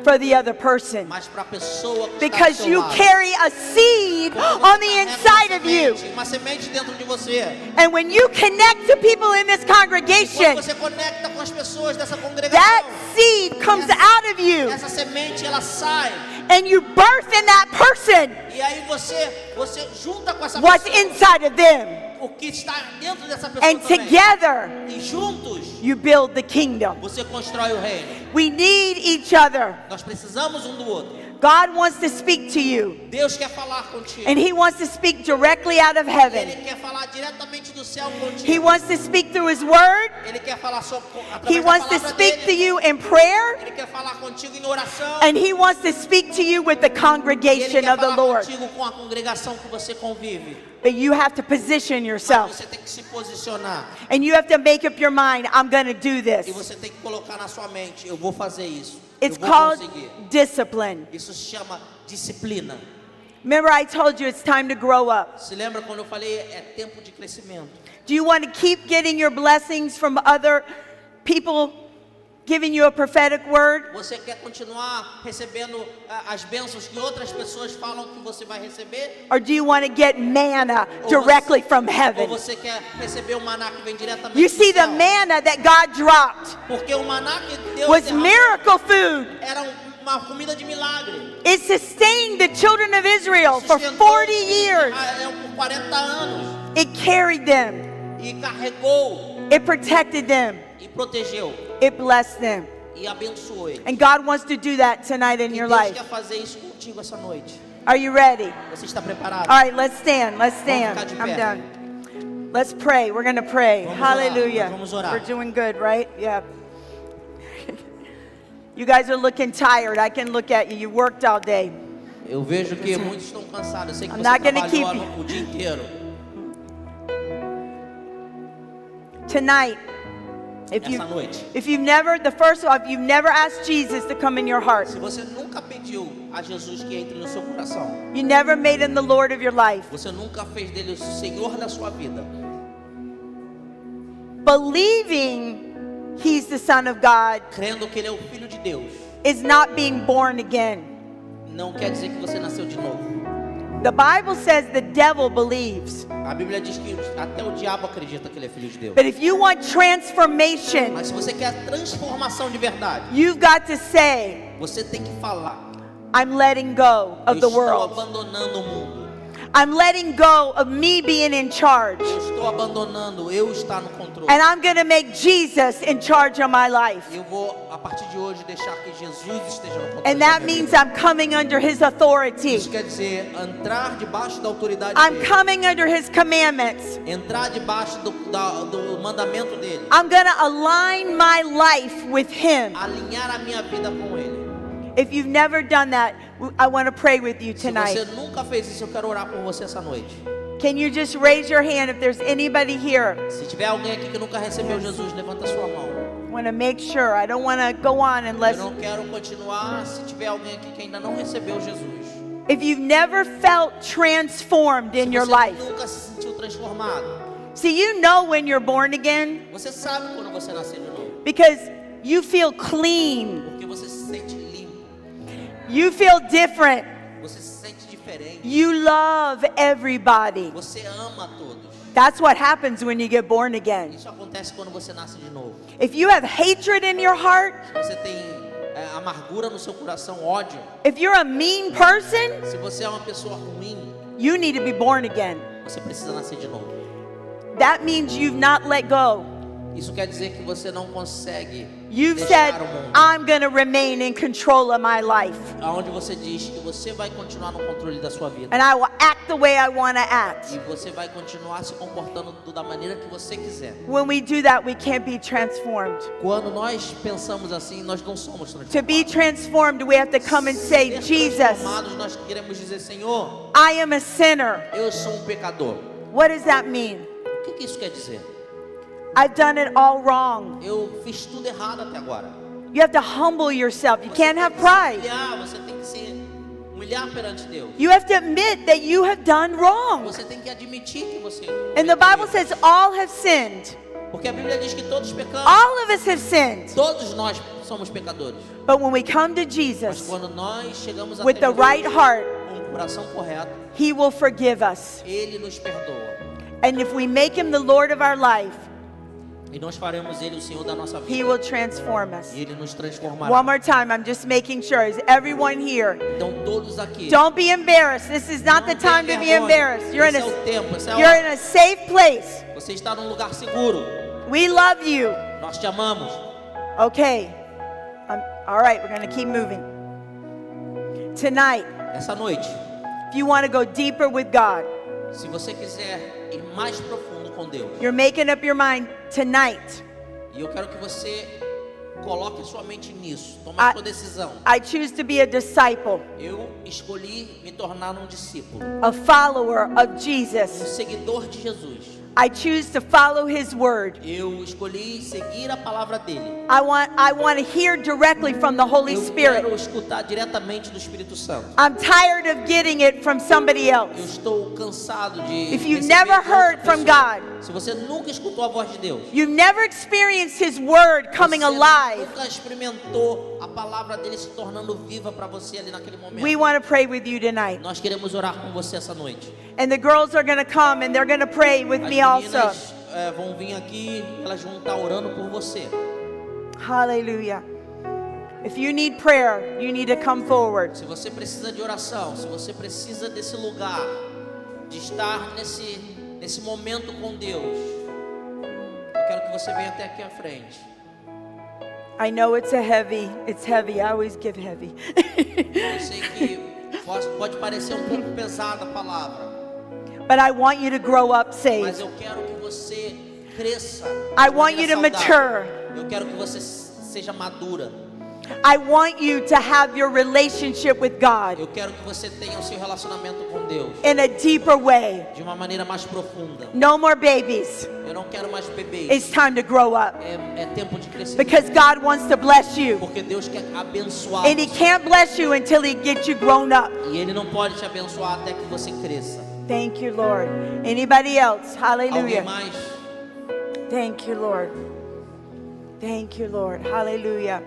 Speaker 4: for the other person.
Speaker 3: mas para a pessoa que
Speaker 4: Because
Speaker 3: está ao
Speaker 4: you
Speaker 3: seu lado.
Speaker 4: carry a seed
Speaker 3: Porque você
Speaker 4: on the
Speaker 3: carrega
Speaker 4: inside of you.
Speaker 3: uma semente dentro de você.
Speaker 4: And when you connect to people in this
Speaker 3: Quando
Speaker 4: congregation,
Speaker 3: você conecta com as pessoas dessa
Speaker 4: that
Speaker 3: congregação,
Speaker 4: seed comes out of you
Speaker 3: essa semente ela sai.
Speaker 4: and you birth in that person
Speaker 3: E aí você junta com essa
Speaker 4: what's
Speaker 3: pessoa
Speaker 4: inside of them.
Speaker 3: o que está dentro dessa pessoa
Speaker 4: And
Speaker 3: também.
Speaker 4: together
Speaker 3: E juntos
Speaker 4: you build the kingdom.
Speaker 3: você constrói o reino.
Speaker 4: We need each other.
Speaker 3: Nós precisamos um do outro.
Speaker 4: God wants to speak to you,
Speaker 3: Deus quer falar contigo.
Speaker 4: and He wants to speak directly out of heaven.
Speaker 3: Ele quer falar diretamente do céu contigo.
Speaker 4: He wants to speak through His Word.
Speaker 3: Ele quer falar através
Speaker 4: He
Speaker 3: da
Speaker 4: wants to
Speaker 3: palavra
Speaker 4: speak to
Speaker 3: dele.
Speaker 4: you in prayer,
Speaker 3: Ele quer falar contigo em oração.
Speaker 4: and He wants to speak to you with the
Speaker 3: E ele
Speaker 4: congregation
Speaker 3: quer
Speaker 4: of the
Speaker 3: falar
Speaker 4: Lord.
Speaker 3: contigo com a congregação que você convive.
Speaker 4: But you have to position
Speaker 3: Mas
Speaker 4: yourself,
Speaker 3: você tem que se posicionar.
Speaker 4: and you have to make up your mind, I'm going to do
Speaker 3: E
Speaker 4: this.
Speaker 3: você tem que colocar na sua mente, eu vou fazer isso.
Speaker 4: It's
Speaker 3: Eu vou
Speaker 4: called
Speaker 3: conseguir.
Speaker 4: discipline.
Speaker 3: Isso se chama disciplina.
Speaker 4: Remember I told you it's time to grow up.
Speaker 3: Se lembra quando eu falei é tempo de crescimento?
Speaker 4: Do you want to keep getting your blessings from other people giving you a prophetic word?
Speaker 3: Você quer continuar recebendo as bênçãos que outras pessoas falam que você vai receber?
Speaker 4: Or do you want to get manna
Speaker 3: Ou
Speaker 4: directly from
Speaker 3: Ou
Speaker 4: heaven?
Speaker 3: você quer receber o maná que vem diretamente
Speaker 4: You
Speaker 3: do
Speaker 4: see, the
Speaker 3: céu?
Speaker 4: manna that God dropped
Speaker 3: Porque o maná que Deus
Speaker 4: was
Speaker 3: derramou
Speaker 4: miracle food.
Speaker 3: era uma comida de milagre.
Speaker 4: It sustained the children of Israel for
Speaker 3: Sustentou
Speaker 4: 40 years.
Speaker 3: por 40 anos.
Speaker 4: It carried them.
Speaker 3: E carregou
Speaker 4: It protected them.
Speaker 3: e protegeu
Speaker 4: It blessed them.
Speaker 3: e abençoou ele.
Speaker 4: And God wants to do that tonight in
Speaker 3: E
Speaker 4: your
Speaker 3: Deus
Speaker 4: life.
Speaker 3: quer fazer isso contigo essa noite.
Speaker 4: Are you ready?
Speaker 3: Você está preparado?
Speaker 4: All right, let's stand. Let's stand.
Speaker 3: ficar de
Speaker 4: I'm
Speaker 3: pé.
Speaker 4: done. Let's pray. We're going to pray.
Speaker 3: Vamos orar,
Speaker 4: Hallelujah.
Speaker 3: vamos orar.
Speaker 4: We're doing good, right? Yeah. You guys are looking tired. I can look at you. You worked all day.
Speaker 3: Eu vejo que muitos estão cansados. Eu sei que
Speaker 4: I'm
Speaker 3: você
Speaker 4: not gonna
Speaker 3: trabalhou
Speaker 4: keep
Speaker 3: o dia inteiro.
Speaker 4: Tonight,
Speaker 3: Essa noite.
Speaker 4: if you've never, the first of all, if you've never asked Jesus to come in your heart,
Speaker 3: Se você nunca pediu a Jesus que entre no seu coração,
Speaker 4: you never made him the Lord of your life,
Speaker 3: você nunca fez dele o Senhor da sua vida,
Speaker 4: believing he's the Son of God
Speaker 3: crendo que ele é o Filho de Deus,
Speaker 4: is not being born again.
Speaker 3: não quer dizer que você nasceu de novo.
Speaker 4: The Bible says the devil believes.
Speaker 3: A Bíblia diz que até o diabo acredita que ele é Filho de Deus.
Speaker 4: But if you want transformation,
Speaker 3: Mas se você quer transformação de verdade,
Speaker 4: you've got to say,
Speaker 3: você tem que falar:
Speaker 4: I'm letting go of
Speaker 3: eu
Speaker 4: the
Speaker 3: estou
Speaker 4: world.
Speaker 3: abandonando o mundo.
Speaker 4: I'm letting go of me being in charge.
Speaker 3: Eu estou abandonando eu estar no controle.
Speaker 4: And I'm going to make Jesus in charge of my life.
Speaker 3: Eu vou, a partir de hoje, deixar que Jesus esteja no controle.
Speaker 4: And
Speaker 3: da
Speaker 4: that
Speaker 3: minha
Speaker 4: means
Speaker 3: vida.
Speaker 4: I'm coming under his authority.
Speaker 3: Isso quer dizer entrar debaixo da autoridade
Speaker 4: I'm
Speaker 3: dele.
Speaker 4: coming under his commandments.
Speaker 3: Entrar debaixo do mandamento dele.
Speaker 4: I'm going to align my life with him.
Speaker 3: Alinhar a minha vida com ele.
Speaker 4: If you've never done that, I want to pray with you
Speaker 3: Se
Speaker 4: tonight.
Speaker 3: você nunca fez isso, eu quero orar por você essa noite.
Speaker 4: Can you just raise your hand if there's anybody here?
Speaker 3: Se tiver alguém aqui que nunca recebeu Jesus, levanta a sua mão.
Speaker 4: I want to make sure. I don't want to go on
Speaker 3: Eu
Speaker 4: unless.
Speaker 3: não quero continuar se tiver alguém aqui que ainda não recebeu Jesus.
Speaker 4: If you've never felt transformed in
Speaker 3: Se
Speaker 4: your
Speaker 3: você
Speaker 4: life.
Speaker 3: nunca se sentiu transformado,
Speaker 4: See, you know when you're born again
Speaker 3: você sabe quando você nasceu de novo.
Speaker 4: because you feel clean.
Speaker 3: Porque você se sente limpo.
Speaker 4: You feel different.
Speaker 3: Você se sente diferente.
Speaker 4: You love everybody.
Speaker 3: Você ama a todos.
Speaker 4: That's what happens when you get born again.
Speaker 3: Isso acontece quando você nasce de novo.
Speaker 4: If you have hatred in your heart,
Speaker 3: Se você tem amargura no seu coração, ódio.
Speaker 4: if you're a mean person,
Speaker 3: Se você é uma pessoa ruim,
Speaker 4: you need to be born again.
Speaker 3: você precisa nascer de novo.
Speaker 4: That means you've not let go.
Speaker 3: Isso quer dizer que você não consegue
Speaker 4: You've said,
Speaker 3: deixar o mundo.
Speaker 4: I'm going to remain in control of my life.
Speaker 3: Onde você diz que você vai continuar no controle da sua vida.
Speaker 4: And I will act the way I want to act.
Speaker 3: E você vai continuar se comportando da maneira que você quiser.
Speaker 4: When we do that, we can't be transformed.
Speaker 3: Quando nós pensamos assim, nós não somos transformados.
Speaker 4: To be transformed, we have to come and say,
Speaker 3: Ser
Speaker 4: Jesus,
Speaker 3: transformados, nós queremos dizer, Senhor,
Speaker 4: I am a sinner.
Speaker 3: eu sou um pecador.
Speaker 4: What does that mean?
Speaker 3: O que isso quer dizer?
Speaker 4: I've done it all wrong.
Speaker 3: Eu fiz tudo errado até agora.
Speaker 4: You have to humble yourself. You
Speaker 3: Você
Speaker 4: can't
Speaker 3: tem
Speaker 4: have
Speaker 3: que se
Speaker 4: pride.
Speaker 3: humilhar, você tem que se humilhar perante Deus.
Speaker 4: You have to admit that you have done wrong.
Speaker 3: Você tem que admitir que você.
Speaker 4: And the Bible says all have sinned
Speaker 3: Porque a Bíblia diz que todos pecamos.
Speaker 4: All of us have sinned.
Speaker 3: Todos nós somos pecadores.
Speaker 4: But when we come to
Speaker 3: Mas
Speaker 4: Jesus
Speaker 3: quando nós chegamos
Speaker 4: with
Speaker 3: até
Speaker 4: the right
Speaker 3: Deus
Speaker 4: heart,
Speaker 3: com o coração correto,
Speaker 4: He will forgive us.
Speaker 3: Ele nos perdoa.
Speaker 4: And if we make Him the Lord of our life,
Speaker 3: E nós faremos Ele o Senhor da nossa
Speaker 4: He
Speaker 3: vida.
Speaker 4: will transform us.
Speaker 3: E Ele nos transformará.
Speaker 4: One more time, I'm just making sure. Is everyone here?
Speaker 3: Então todos aqui.
Speaker 4: Don't be embarrassed. This is not the
Speaker 3: não
Speaker 4: time
Speaker 3: tenha
Speaker 4: to be
Speaker 3: vergonha.
Speaker 4: embarrassed. You're in
Speaker 3: Esse é o tempo, essa é a
Speaker 4: you're
Speaker 3: hora.
Speaker 4: in a safe place.
Speaker 3: Você está num lugar seguro.
Speaker 4: We love you.
Speaker 3: Nós te amamos.
Speaker 4: Okay. All right, we're going to keep moving. Tonight,
Speaker 3: Essa noite,
Speaker 4: if you want to go deeper with God,
Speaker 3: se você quiser ir mais profundo com Deus,
Speaker 4: you're making up your mind tonight.
Speaker 3: e eu quero que você coloque a sua mente nisso, tome a sua decisão.
Speaker 4: I choose to be a disciple,
Speaker 3: Eu escolhi me tornar um discípulo,
Speaker 4: a follower of
Speaker 3: um
Speaker 4: Jesus.
Speaker 3: seguidor de Jesus.
Speaker 4: I choose to follow His word.
Speaker 3: Eu escolhi seguir a palavra dele.
Speaker 4: I want to hear directly from the Holy
Speaker 3: Eu
Speaker 4: Spirit.
Speaker 3: quero escutar diretamente do Espírito Santo.
Speaker 4: I'm tired of getting it from somebody
Speaker 3: Eu
Speaker 4: else.
Speaker 3: estou cansado de
Speaker 4: If you've
Speaker 3: receber
Speaker 4: never
Speaker 3: de outra
Speaker 4: heard from
Speaker 3: pessoa.
Speaker 4: God,
Speaker 3: Se você nunca escutou a voz de Deus,
Speaker 4: you've never experienced His word coming
Speaker 3: você
Speaker 4: alive,
Speaker 3: nunca experimentou a palavra dele se tornando viva para você ali naquele momento.
Speaker 4: we want to pray with you tonight.
Speaker 3: Nós queremos orar com você essa noite.
Speaker 4: And the girls are going to come and they're going to pray with
Speaker 3: As
Speaker 4: me also.
Speaker 3: meninas vão vir aqui, elas vão estar orando por você.
Speaker 4: Hallelujah. If you need prayer, you need to come forward.
Speaker 3: Se você precisa de oração, se você precisa desse lugar, de estar nesse momento com Deus, eu quero que você venha até aqui à frente.
Speaker 4: I know it's heavy. I always give heavy.
Speaker 3: Eu sei que pode parecer um pouco pesada a palavra,
Speaker 4: But I want you to grow up
Speaker 3: mas
Speaker 4: saved.
Speaker 3: eu quero que você cresça.
Speaker 4: I
Speaker 3: de
Speaker 4: want you
Speaker 3: maneira
Speaker 4: to
Speaker 3: saudável.
Speaker 4: mature.
Speaker 3: Eu quero que você seja madura.
Speaker 4: I want you to have your relationship with God
Speaker 3: Eu quero que você tenha o seu relacionamento com Deus
Speaker 4: in a deeper way.
Speaker 3: de uma maneira mais profunda.
Speaker 4: No more babies.
Speaker 3: Eu não quero mais bebês.
Speaker 4: It's time to grow up.
Speaker 3: É tempo de crescimento.
Speaker 4: Because God wants to bless you.
Speaker 3: Porque Deus quer abençoar
Speaker 4: And He
Speaker 3: você.
Speaker 4: can't bless you until He gets you grown up.
Speaker 3: E Ele não pode te abençoar até que você cresça.
Speaker 4: Thank you, Lord. Anybody else?
Speaker 3: Alguém
Speaker 4: Hallelujah.
Speaker 3: mais?
Speaker 4: Thank you, Lord. Thank you, Lord. Hallelujah.